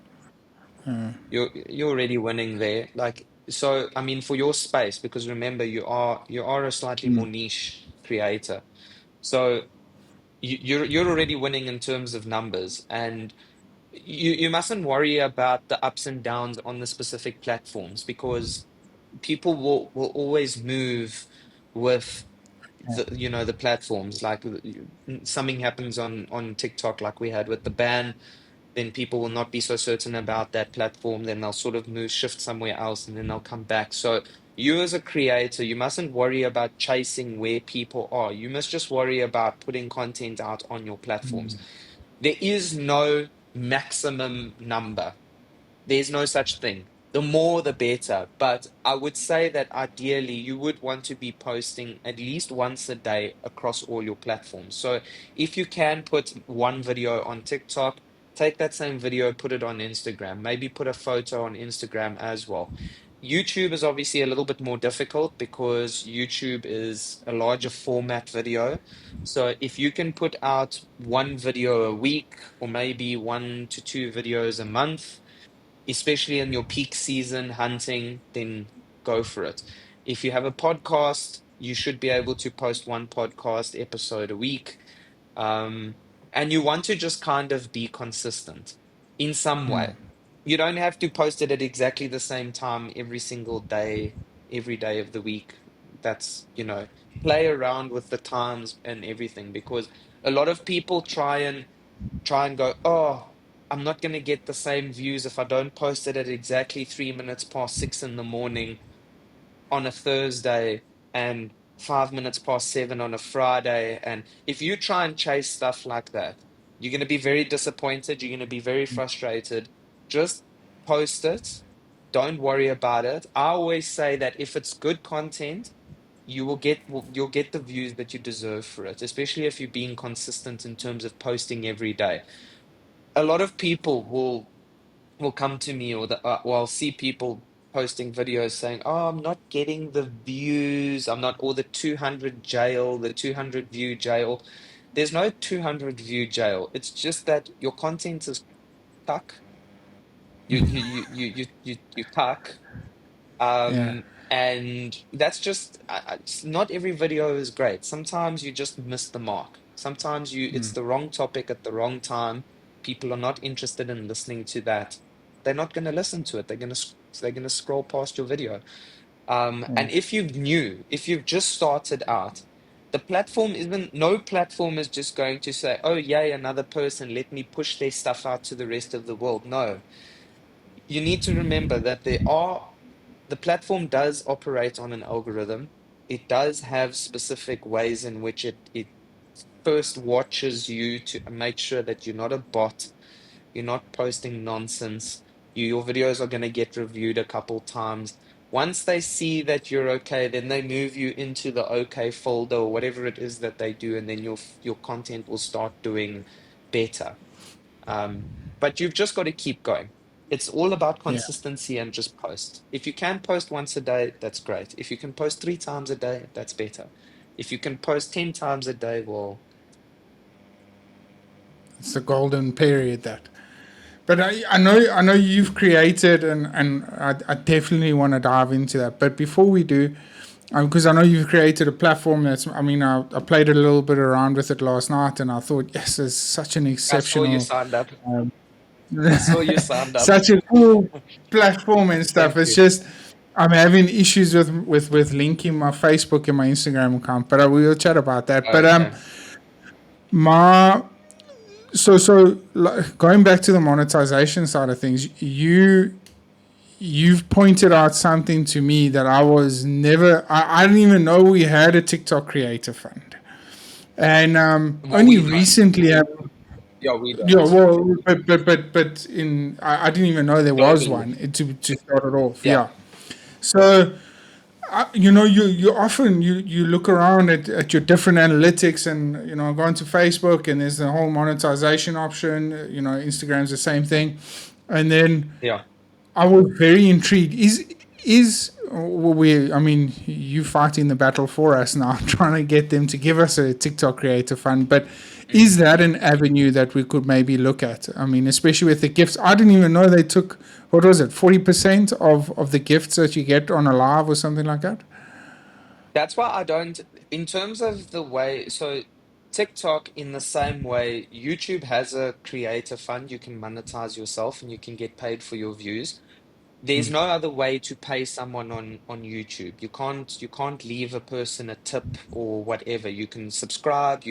yeah. You're already winning there. Like so I mean for your space, because remember you are a slightly more niche creator. So you're already winning in terms of numbers, and you mustn't worry about the ups and downs on the specific platforms because people will always move with the platforms. Like something happens on TikTok, like we had with the ban, then people will not be so certain about that platform. Then they'll sort of shift somewhere else, and then they'll come back. So you as a creator, you mustn't worry about chasing where people are. You must just worry about putting content out on your platforms. There is no maximum number. There's no such thing. The more, the better. But I would say that ideally, you would want to be posting at least once a day across all your platforms. So if you can put one video on TikTok, take that same video, put it on Instagram, maybe put a photo on Instagram as well. YouTube is obviously a little bit more difficult because YouTube is a larger format video. So if you can put out one video a week or maybe 1 to 2 videos a month, especially in your peak season hunting, then go for it. If you have a podcast, you should be able to post one podcast episode a week. Um, and you want to just kind of be consistent in some way. You don't have to post it at exactly the same time every single day, every day of the week. That's, play around with the times and everything because a lot of people try and go, oh, I'm not going to get the same views if I don't post it at exactly 3 minutes past 6 in the morning on a Thursday and 5 minutes past 7 on a Friday. And if you try and chase stuff like that, you're going to be very disappointed. You're going to be very frustrated. Just post it. Don't worry about it. I always say that if it's good content, you'll get the views that you deserve for it, especially if you're being consistent in terms of posting every day. A lot of people will come to me or I'll see people posting videos saying, "Oh, I'm not getting the views. I'm not or the 200 jail, the 200 view jail." There's no 200 view jail. It's just that your content is cuck. You cuck. Yeah. And that's just not every video is great. Sometimes you just miss the mark. Sometimes it's the wrong topic at the wrong time. People are not interested in listening to that. They're not going to listen to it. They're going to scroll past your video. And if you've just started out, no platform is just going to say, "Oh, yay, another person, let me push their stuff out to the rest of the world." No, you need to remember that the platform does operate on an algorithm. It does have specific ways in which it first watches you to make sure that you're not a bot, you're not posting nonsense. Your videos are going to get reviewed a couple times. Once they see that you're okay, then they move you into the okay folder or whatever it is that they do, and then your content will start doing better. Um, but you've just got to keep going. It's all about Yeah. consistency and just post. If you can post once a day, that's great. If you can post 3 times a day, that's better. If you can post 10 times a day, well, It's the golden period that. But I know you've created, and I definitely want to dive into that. But before we do, Because I know you've created a platform that's. I mean, I played a little bit around with it last night, and I thought, yes, it's such an I saw you exceptional, signed up. um, I saw you signed up. such a cool platform and stuff. Thank It's you. just I'm having issues with linking my Facebook and my Instagram account, but we'll chat about that. But Okay. my going back to the monetization side of things, you've pointed out something to me that I was never. I didn't even know we had a TikTok creator fund, and Well, only we don't. recently have. Yeah, we Yeah, don't. well, but in I didn't even know there was Globally. one to start it off. Yeah. Yeah, so you often you look around at your different analytics, and go into Facebook, and there's the whole monetization option. Instagram's the same thing, and then Yeah. I was very intrigued. Is we? I mean, you fighting the battle for us now, trying to get them to give us a TikTok creator fund. But is Mm. that an avenue that we could maybe look at? I mean, especially with the gifts. I didn't even know they took, what was it, 40% of the gifts that you get on a live or something like that. That's why I don't, in terms of the way, so TikTok, in the same way, YouTube has a creator fund. You can monetize yourself and you can get paid for your views. There's no other way to pay someone on YouTube. You can't leave a person a tip or whatever. You can subscribe,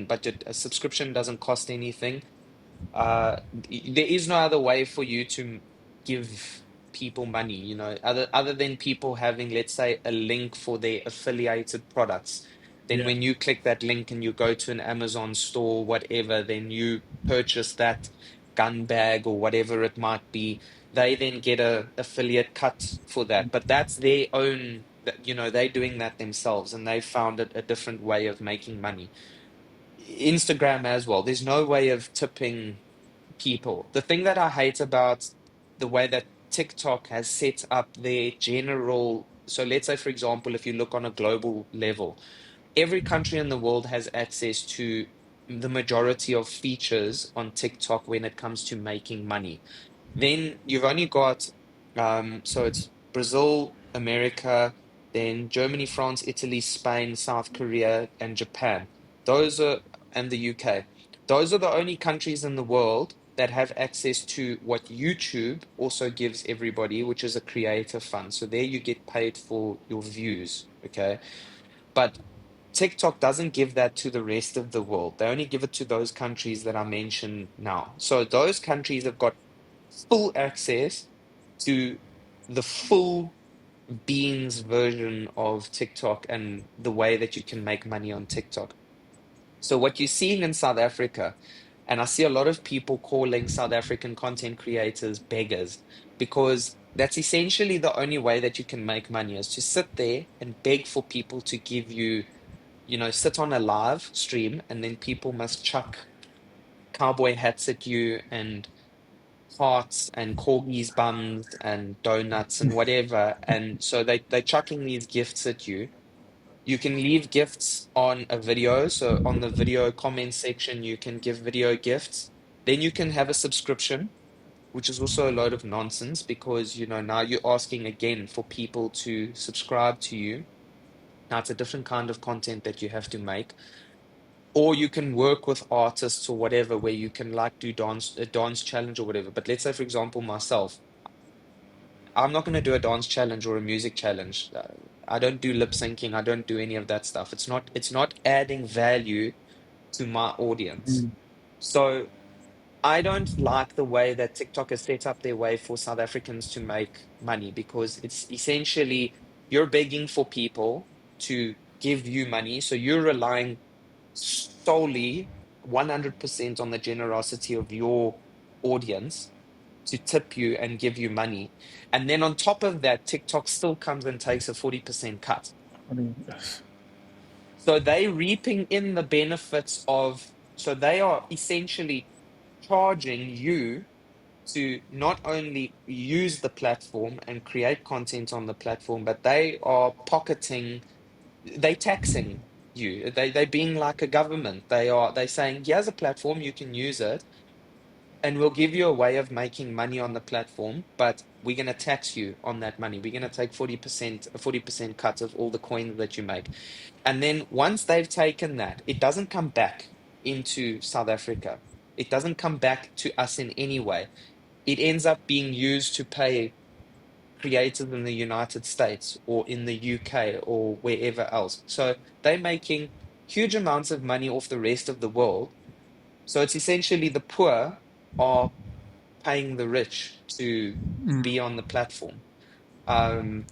but a subscription doesn't cost anything. There is no other way for you to give people money, other than people having, let's say, a link for their affiliated products. Then Yeah. when you click that link and you go to an Amazon store, whatever, then you purchase that gun bag or whatever it might be. They then get a affiliate cut for that. But that's their own, they're doing that themselves and they found a different way of making money. Instagram as well. There's no way of tipping people. The thing that I hate about the way that TikTok has set up their general, so let's say, for example, if you look on a global level, every country in the world has access to the majority of features on TikTok when it comes to making money. Then you've only got so it's Brazil, America, then Germany, France, Italy, Spain, South Korea, and Japan. Those are and the UK. Those are the only countries in the world that have access to what YouTube also gives everybody, which is a creator fund. So there you get paid for your views, okay? But TikTok doesn't give that to the rest of the world. They only give it to those countries that I mentioned now. So those countries have got full access to the full beans version of TikTok and the way that you can make money on TikTok. So what you're seeing in South Africa, and I see a lot of people calling South African content creators beggars, because that's essentially the only way that you can make money is to sit there and beg for people to give you, sit on a live stream and then people must chuck cowboy hats at you and hearts and corgis bums and donuts and whatever. And so they're chucking these gifts at you. You can leave gifts on a video. So on the video comment section, you can give video gifts. Then you can have a subscription, which is also a load of nonsense because, now you're asking again for people to subscribe to you. Now it's a different kind of content that you have to make. Or you can work with artists or whatever, where you can like do a dance challenge or whatever. But let's say, for example, myself, I'm not going to do a dance challenge or a music challenge. I don't do lip syncing. I don't do any of that stuff. It's not adding value to my audience. So I don't like the way that TikTok has set up their way for South Africans to make money, because it's essentially you're begging for people to give you money. So you're relying solely 100% on the generosity of your audience to tip you and give you money. And then on top of that, TikTok still comes and takes a 40% cut. I mean, yes. So they reaping in the benefits of, so they are essentially charging you to not only use the platform and create content on the platform, but they are pocketing, they taxing you. They being like a government. They saying, here's a platform, you can use it. and we'll give you a way of making money on the platform, but we're going to tax you on that money. We're going to take 40%, a 40% cut of all the coins that you make. And then once they've taken that, it doesn't come back into South Africa. It doesn't come back to us in any way. It ends up being used to pay creators in the United States or in the UK or wherever else. So they're making huge amounts of money off the rest of the world. So it's essentially the poor are paying the rich to be on the platform. Um,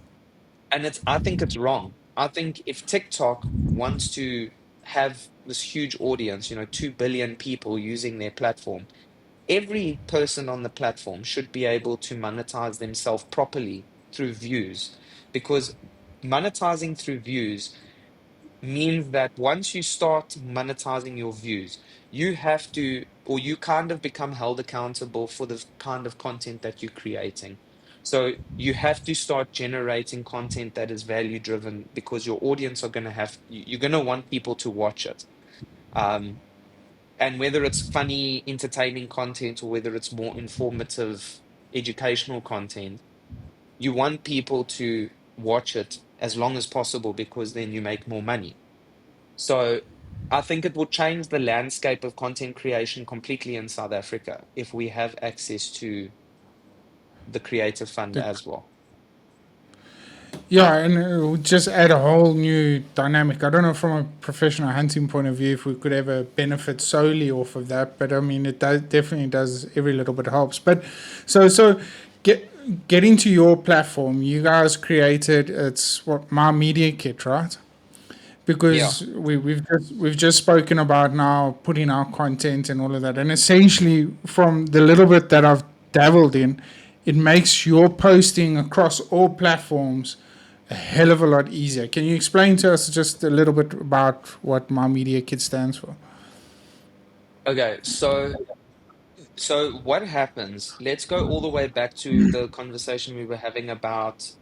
and I think it's wrong. I think if TikTok wants to have this huge audience, 2 billion people using their platform, every person on the platform should be able to monetize themselves properly through views. Because monetizing through views means that once you start monetizing your views, you have to, or you kind of become held accountable for the kind of content that you're creating. So you have to start generating content that is value driven because your audience are going to you're going to want people to watch it. Um, and whether it's funny, entertaining content or whether it's more informative, educational content, you want people to watch it as long as possible because then you make more money. So I think it will change the landscape of content creation completely in South Africa if we have access to the Creative Fund The as well. Yeah, and it would just add a whole new dynamic. I don't know from a professional hunting point of view if we could ever benefit solely off of that, but I mean it does definitely does every little bit helps. But so getting to your platform, you guys created it's what my media kit, right? Yeah. Because we've just spoken about now putting out content and all of that, and essentially from the little bit that I've dabbled in, it makes your posting across all platforms a hell of a lot easier. Can you explain to us just a little bit about what My Media Kit stands for? Okay. So what happens? Let's go all the way back to the conversation we were having about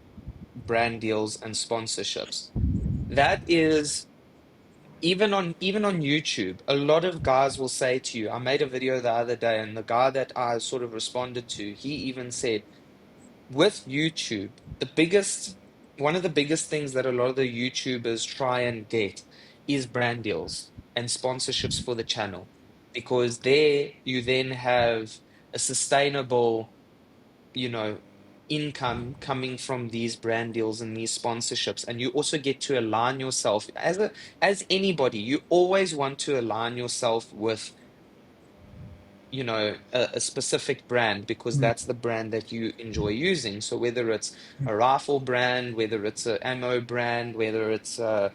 brand deals and sponsorships. That is even on YouTube, a lot of guys will say to you, I made a video the other day, and the guy that I sort of responded to, he even said, with YouTube, one of the biggest things that a lot of the YouTubers try and get is brand deals and sponsorships for the channel, because there you then have a sustainable, you know, income coming from these brand deals and these sponsorships. And you also get to align yourself as anybody, you always want to align yourself with a specific brand because that's the brand that you enjoy using. So whether it's a rifle brand, whether it's a ammo brand, whether it's a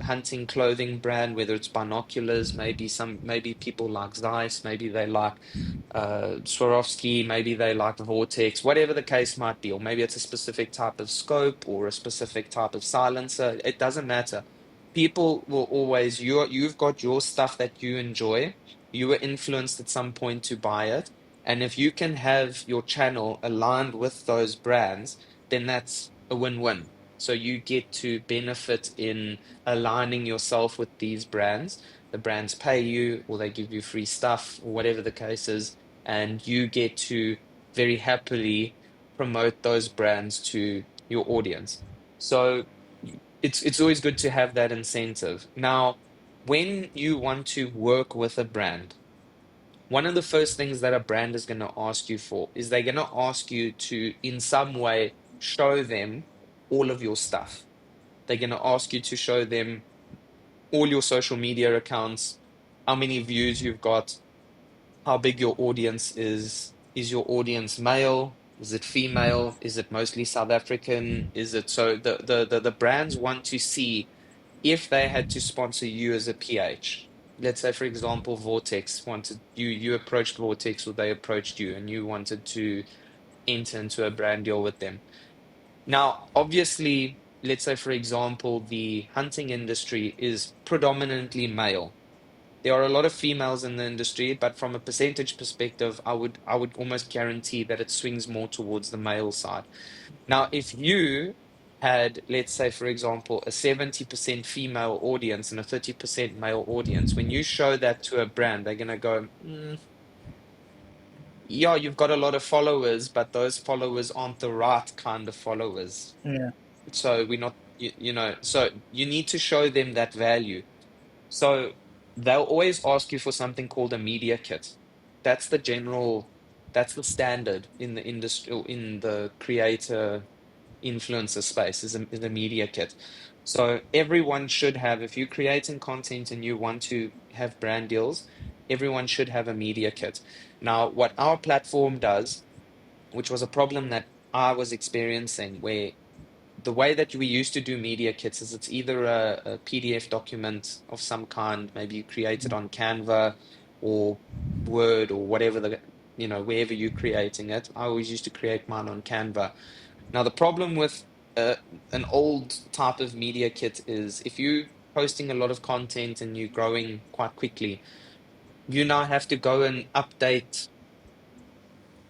hunting clothing brand, whether it's binoculars, maybe people like Zeiss, maybe they like Swarovski, maybe they like Vortex, whatever the case might be, or maybe it's a specific type of scope or a specific type of silencer. It doesn't matter. People will always you've got your stuff that you enjoy. You were influenced at some point to buy it. And if you can have your channel aligned with those brands, then that's a win-win. So you get to benefit in aligning yourself with these brands. The brands pay you, or they give you free stuff, or whatever the case is, and you get to very happily promote those brands to your audience. So it's always good to have that incentive. Now, when you want to work with a brand, one of the first things that a brand is going to ask you for is they're going to ask you to, in some way, show them all of your stuff. They're going to ask you to show them all your social media accounts, how many views you've got, how big your audience is. Is your audience male? Is it female? Is it mostly South African? Is it so the brands want to see if they had to sponsor you as a PH, let's say for example, Vortex wanted you approached Vortex or they approached you and you wanted to enter into a brand deal with them. Now, obviously, let's say for example, the hunting industry is predominantly male. There are a lot of females in the industry, but from a percentage perspective, I would almost guarantee that it swings more towards the male side. Now, if you had, let's say, for example, a 70% female audience and a 30% male audience, when you show that to a brand, they're going to go, yeah, you've got a lot of followers, but those followers aren't the right kind of followers. Yeah. So we're not, so you need to show them that value. So they'll always ask you for something called a media kit. That's the general, that's the standard in the industry, or in the creator influencer space is a media kit. So everyone should have, if you're creating content and you want to have brand deals, everyone should have a media kit. Now, what our platform does, which was a problem that I was experiencing, where the way that we used to do media kits is it's either a PDF document of some kind, maybe you create it on Canva or Word or whatever wherever you're creating it. I always used to create mine on Canva. Now, the problem with uh, an old type of media kit is if you're posting a lot of content and you're growing quite quickly, you now have to go and update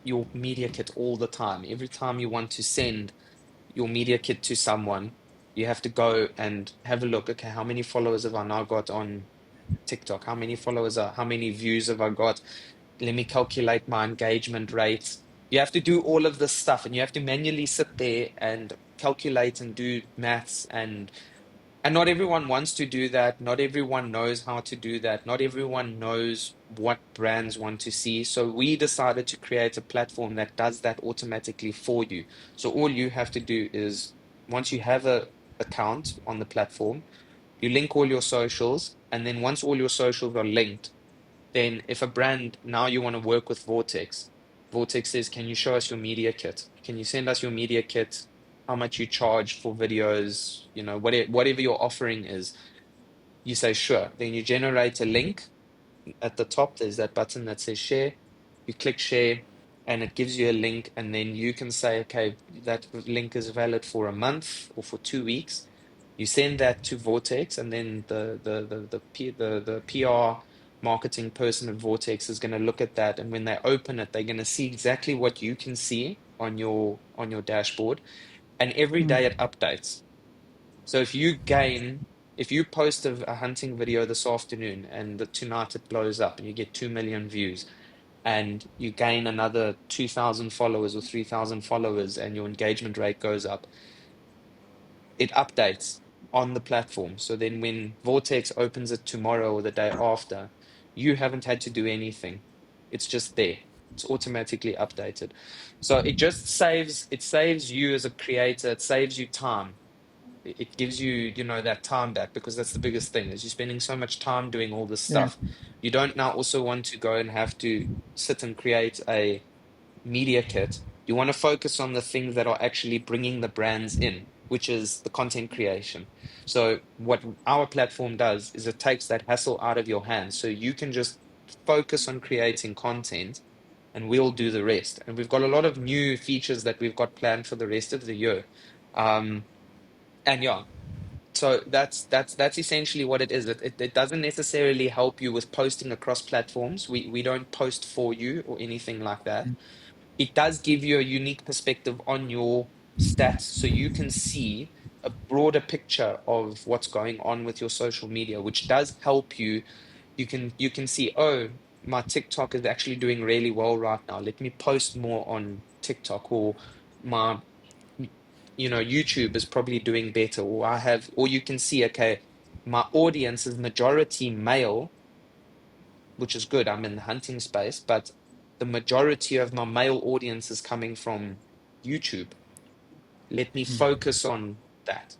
your media kit all the time. Every time you want to send your media kit to someone, you have to go and have a look. Okay, how many followers have I now got on TikTok? How many views have I got? Let me calculate my engagement rates. You have to do all of this stuff and you have to manually sit there and calculate and do maths, and not everyone wants to do that. Not everyone knows how to do that. Not everyone knows what brands want to see. So we decided to create a platform that does that automatically for you. So all you have to do is, once you have a account on the platform, you link all your socials, and then once all your socials are linked, then if a brand now you want to work with Vortex, Vortex says, can you show us your media kit? Can you send us your media kit? How much you charge for videos, whatever your offering is. You say, sure. Then you generate a link. At the top, there's that button that says share. You click share, and it gives you a link. And then you can say, okay, that link is valid for a month or for 2 weeks. You send that to Vortex, and then the PR marketing person at Vortex is going to look at that. And when they open it, they're going to see exactly what you can see on your dashboard. And every day it updates. So if you post a hunting video this afternoon and tonight it blows up and you get 2 million views and you gain another 2,000 followers or 3,000 followers and your engagement rate goes up, it updates on the platform. So then when Vortex opens it tomorrow or the day after, you haven't had to do anything. It's just there. It's automatically updated. So it saves you as a creator, it saves you time. It gives you, that time back, because that's the biggest thing is you're spending so much time doing all this Yeah. stuff. You don't now also want to go and have to sit and create a media kit. You want to focus on the things that are actually bringing the brands in, which is the content creation. So what our platform does is it takes that hassle out of your hands. So you can just focus on creating content and we'll do the rest. And we've got a lot of new features that we've got planned for the rest of the year. And yeah, so that's essentially what it is. It doesn't necessarily help you with posting across platforms. We don't post for you or anything like that. It does give you a unique perspective on your stats, so you can see a broader picture of what's going on with your social media, which does help you. You can see, oh, my TikTok is actually doing really well right now. Let me post more on TikTok, or my YouTube is probably doing better, or you can see, okay, my audience is majority male, which is good. I'm in the hunting space, but the majority of my male audience is coming from YouTube. Let me focus on that.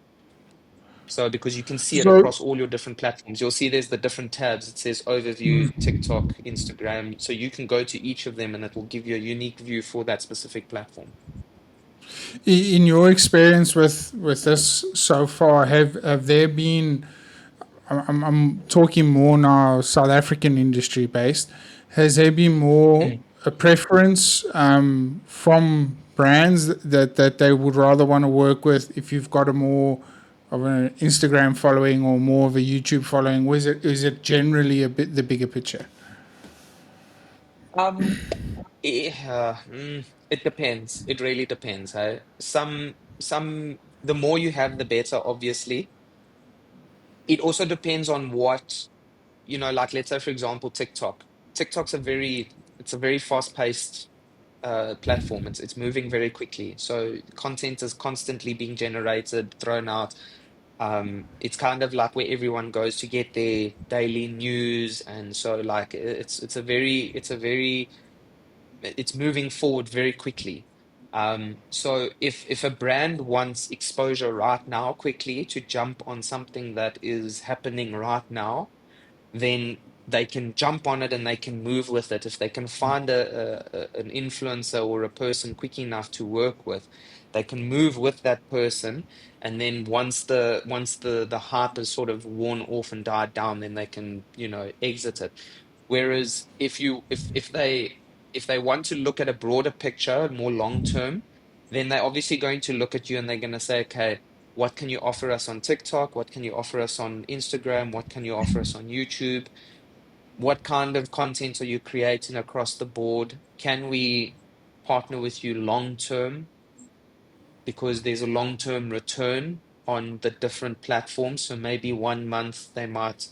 So, because you can see it So, across all your different platforms, you'll see there's the different tabs. It says overview, TikTok, Instagram. So you can go to each of them and it will give you a unique view for that specific platform. in your experience with this so far, have there been? I'm talking more now South African industry based. Has there been more Mm. a preference from brands that they would rather want to work with if you've got a more of an Instagram following or more of a YouTube following? Was it generally a bit the bigger picture? Um, it depends. It really depends. Hey? The more you have, the better, obviously. It also depends on what, like let's say for example, TikTok. TikTok's it's a very fast-paced platform. It's moving very quickly. So content is constantly being generated, thrown out. It's kind of like where everyone goes to get their daily news, and so like it's moving forward very quickly. So if a brand wants exposure right now, quickly to jump on something that is happening right now, then they can jump on it and they can move with it. If they can find an influencer or a person quick enough to work with, they can move with that person. And then once the hype is sort of worn off and died down, then they can, exit it. Whereas if they want to look at a broader picture, more long term, then they're obviously going to look at you and they're going to say, okay, what can you offer us on TikTok? What can you offer us on Instagram? What can you offer us on YouTube? What kind of content are you creating across the board? Can we partner with you long term? Because there's a long term return on the different platforms. So maybe 1 month they might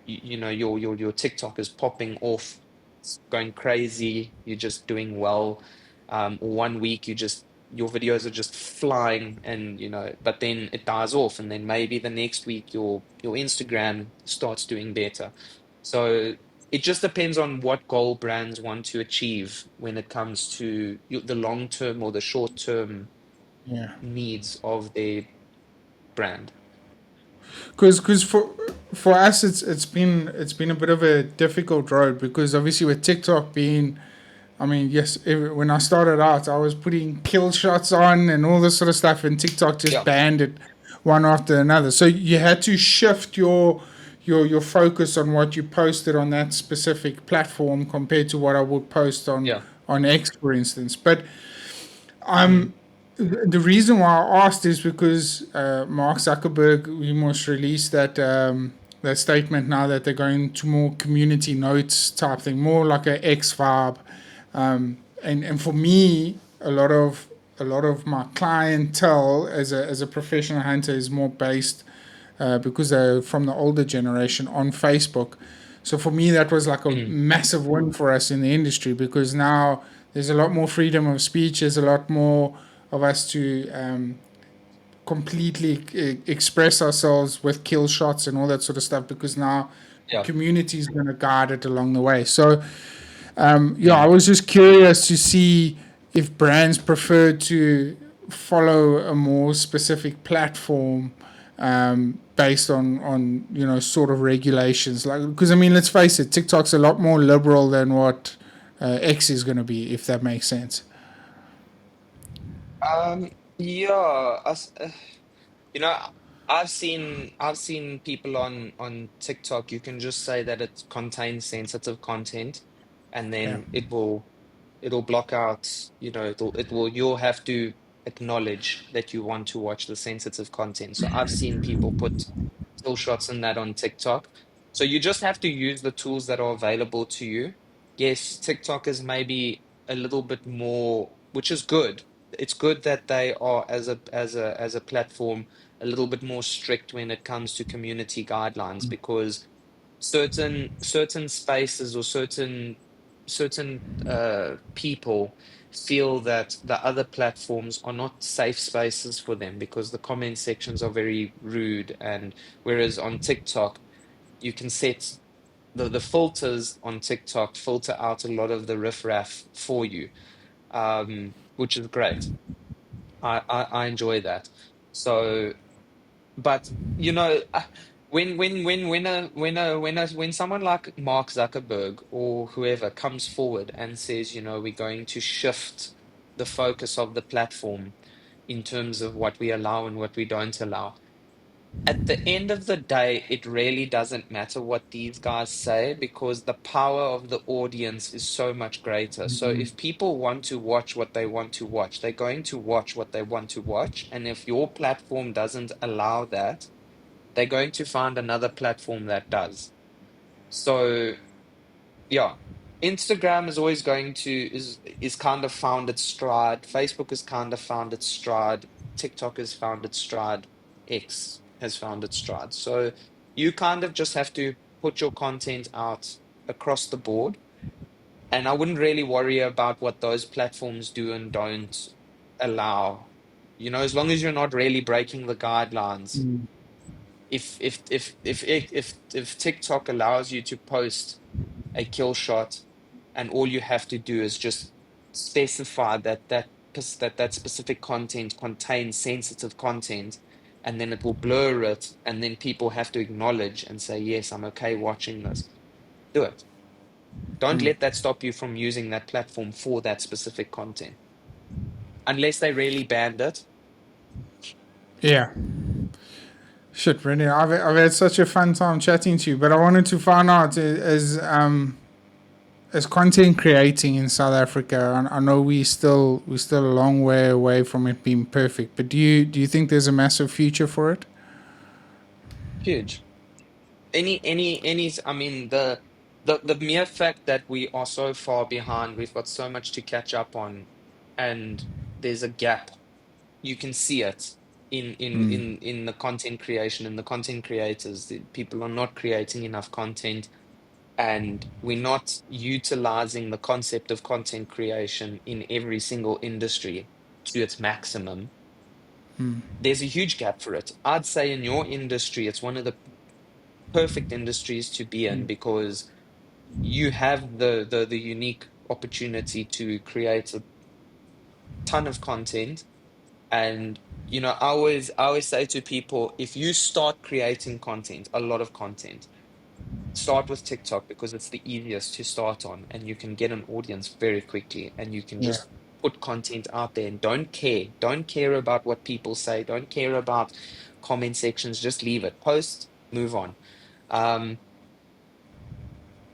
your TikTok is popping off, it's going crazy, you're just doing well. Or 1 week your videos are just flying, and but then it dies off, and then maybe the next week your Instagram starts doing better. So it just depends on what goal brands want to achieve when it comes to the long term or the short term Yeah. needs of their brand. Because for us it's been a bit of a difficult road because obviously with TikTok being, I mean, yes, when I started out, I was putting kill shots on and all this sort of stuff, and TikTok just Yeah, banned it one after another. So you had to shift your focus on what you posted on that specific platform compared to what I would post yeah. on X, for instance. But Mm, the reason why I asked is because Mark Zuckerberg, we must release that statement now that they're going to more community notes type thing, more like a X vibe. And for me, a lot of my clientele as a professional hunter is more based because they're from the older generation on Facebook. So for me, that was like a mm, massive win for us in the industry because now there's a lot more freedom of speech. There's a lot more of us to completely express ourselves with kill shots and all that sort of stuff because now the yeah. community is going to guide it along the way. So yeah, I Mm. was just curious to see if brands prefer to follow a more specific platform based on sort of regulations. Like, because I mean, let's face it, TikTok's a lot more liberal than what X is going to be, if that makes sense. Yeah, you know, I've seen people on TikTok. You can just say that it contains sensitive content, and Yeah. then it'll block out, you'll have to acknowledge that you want to watch the sensitive content. So I've seen people put still shots in that on TikTok. So you just have to use the tools that are available to you. Yes, TikTok is maybe a little bit more, which is good. It's good that they are as a platform a little bit more strict when it comes to community guidelines, because certain spaces or certain people feel that the other platforms are not safe spaces for them because the comment sections are very rude. And whereas on TikTok you can set the filters on TikTok filter out a lot of the riffraff for you, which is great. I enjoy that. So, but when someone like Mark Zuckerberg or whoever comes forward and says, we're going to shift the focus of the platform in terms of what we allow and what we don't allow, at the end of the day, it really doesn't matter what these guys say because the power of the audience is so much greater. So if people want to watch what they want to watch, they're going to watch what they want to watch. And if your platform doesn't allow that, they're going to find another platform that does. So yeah, Instagram is always going to is kind of found its stride. Facebook has kind of found its stride. TikTok has found its stride. X has found its stride. So you kind of just have to put your content out across the board, And I wouldn't really worry about what those platforms do and don't allow. You know, as long as you're not really breaking the guidelines. Mm. If TikTok allows you to post a kill shot, and all you have to do is just specify that specific content contains sensitive content, and then it will blur it, and then people have to acknowledge and say, yes, I'm okay watching this. Do it. Don't let that stop you from using that platform for that specific content, unless they really banned it. Yeah. Shit, Brenden, I've had such a fun time chatting to you, but I wanted to find out as content creating in South Africa. I know we still a long way away from it being perfect, but do you think there's a massive future for it? Huge. I mean, the mere fact that we are so far behind, we've got so much to catch up on, and there's a gap. You can see it in the content creation and the content creators. The people are not creating enough content, and we're not utilizing the concept of content creation in every single industry to its maximum. There's a huge gap for it. I'd say in your industry, it's one of the perfect industries to be in because you have the unique opportunity to create a ton of content. And I always say to people, if you start creating content, a lot of content, start with TikTok because it's the easiest to start on, and you can get an audience very quickly, and you can Yeah. just put content out there and don't care about what people say, don't care about comment sections, just leave it, post, move on. um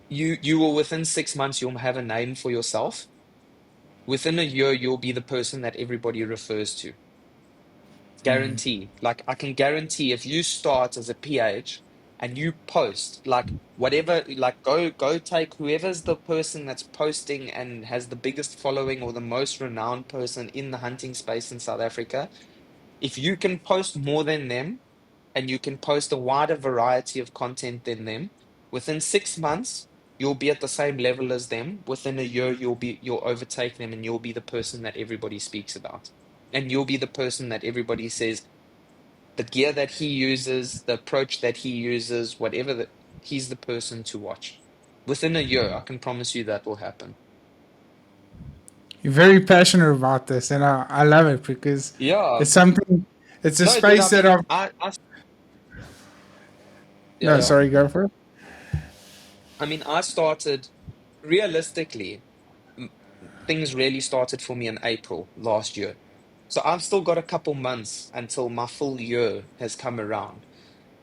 you will, within 6 months, you'll have a name for yourself. Within a year, you'll be the person that everybody refers to. Guarantee. Like, I can guarantee, if you start as a PH and you post, like, whatever, like, go take whoever's the person that's posting and has the biggest following or the most renowned person in the hunting space in South Africa. If you can post more than them, and you can post a wider variety of content than them, within 6 months, you'll be at the same level as them. Within a year, you'll overtake them, and you'll be the person that everybody speaks about. And you'll be the person that everybody says the gear that he uses, the approach that he uses, whatever, he's the person to watch. Within a year, I can promise you that will happen. You're very passionate about this, and I love it because Yeah. it's something. It's a No, dude, space I that mean, I've. yeah, No, yeah. sorry, go for it. I mean, I started realistically. m- Things really started for me in April last year. So I've still got a couple months until my full year has come around.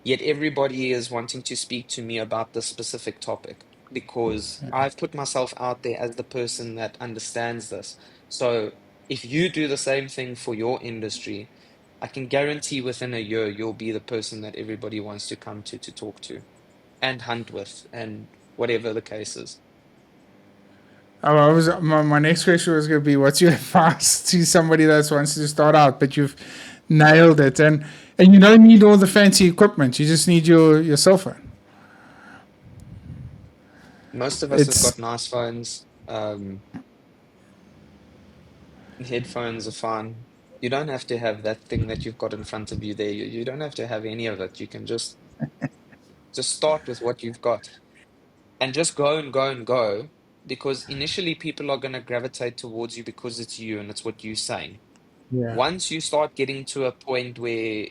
Yet everybody is wanting to speak to me about this specific topic because I've put myself out there as the person that understands this. So if you do the same thing for your industry, I can guarantee within a year you'll be the person that everybody wants to come to talk to and hunt with and whatever the case is. Oh, my next question was going to be, what's your advice to somebody that wants to start out? But you've nailed it, and you don't need all the fancy equipment. You just need your cell phone. Most of us have It's got nice phones. Headphones are fine. You don't have to have that thing that you've got in front of you there. You don't have to have any of it. You can just start with what you've got and just go and go and go, because initially people are going to gravitate towards you because it's you and it's what you're saying. yeah, Once you start getting to a point where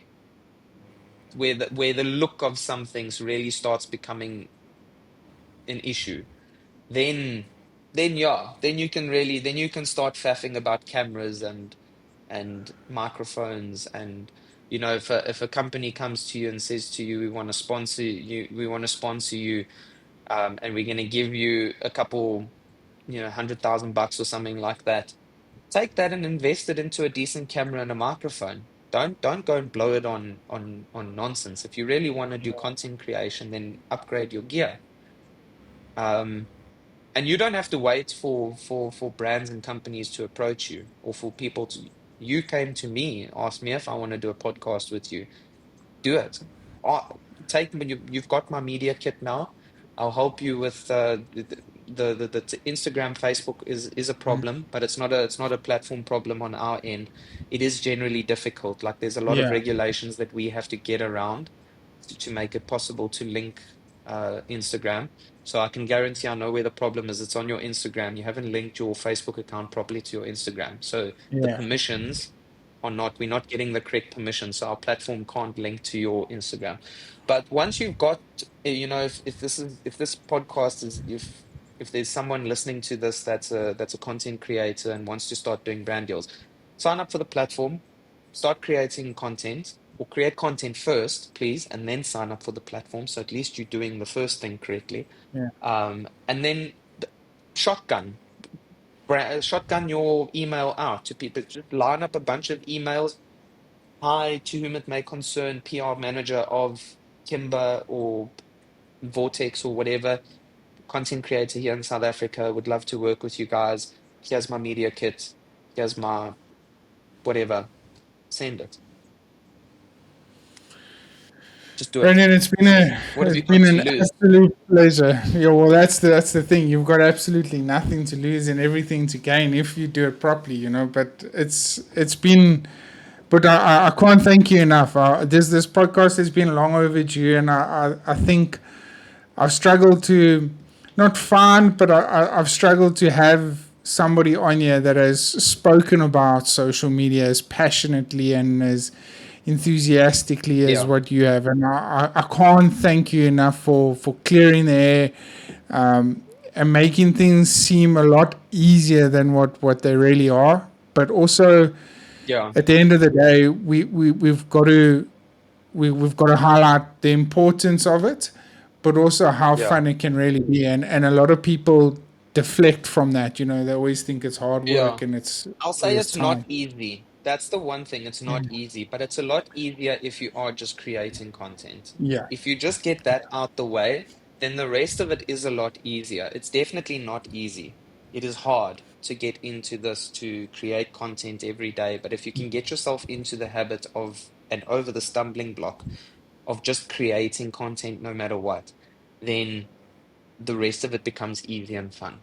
the look of some things really starts becoming an issue, then then you can start faffing about cameras and microphones. And if a company comes to you and says to you, we want to sponsor you, and we're going to give you a couple, 100,000 bucks or something like that. Take that and invest it into a decent camera and a microphone. Don't go and blow it on nonsense. If you really want to do content creation, then upgrade your gear. Um, and you don't have to wait for brands and companies to approach you, or for people to. You came to me, asked me if I want to do a podcast with you. Do it. Uh, Take me. You've got my media kit now. I'll help you with. the Instagram, Facebook is a problem, but it's not a platform problem on our end. It is generally difficult. Like there's a lot of Yeah, regulations that we have to get around to make it possible to link Instagram. So I can guarantee I know where the problem is. It's on your Instagram. You haven't linked your Facebook account properly to your Instagram. So the yeah, permissions are not, we're not getting the correct permission. So our platform can't link to your Instagram. But once you've got, if this podcast is, if there's someone listening to this that's a content creator and wants to start doing brand deals, sign up for the platform, start creating content, or create content first, please, and then sign up for the platform. So at least you're doing the first thing correctly. yeah. And then shotgun, shotgun your email out to people. Just line up a bunch of emails. Hi, to whom it may concern, PR manager of Kimber or Vortex or whatever, content creator here in South Africa, would love to work with you guys. Here's my media kit. Here's my whatever. Send it. Just do it. Brendan, What have it's you got been to an lose? absolute pleasure. Yeah, well, that's the thing. You've got absolutely nothing to lose and everything to gain if you do it properly. But it's been. But I can't thank you enough. This podcast has been long overdue, and I think I've struggled to not find, but I've struggled to have somebody on here that has spoken about social media as passionately and as enthusiastically as Yeah, what you have. And I can't thank you enough for clearing the air and making things seem a lot easier than what they really are. But also, yeah, at the end of the day, we've got to highlight the importance of it, but also how yeah, fun it can really be. And a lot of people deflect from that. They always think it's hard yeah. work and it's I'll say always it's not time. easy. That's the one thing. It's not easy, but it's a lot easier if you are just creating content. Yeah. If you just get that out the way, then the rest of it is a lot easier. It's definitely not easy. It is hard to get into this, to create content every day. But if you can get yourself into the habit of and over the stumbling block of just creating content no matter what, then the rest of it becomes easy and fun.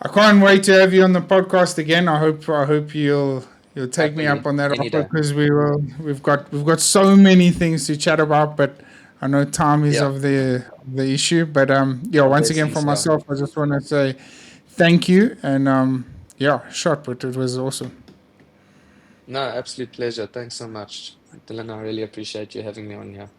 I can't wait to have you on the podcast again. I hope you'll take me up Happily, on that any offer day. because we've got so many things to chat about, but I know time is Yeah, of the issue. But yeah, once again obviously for so. myself, I just want to say thank you and yeah, shot, but it was awesome. No, absolute pleasure. Thanks so much, Dylan. I really appreciate you having me on here.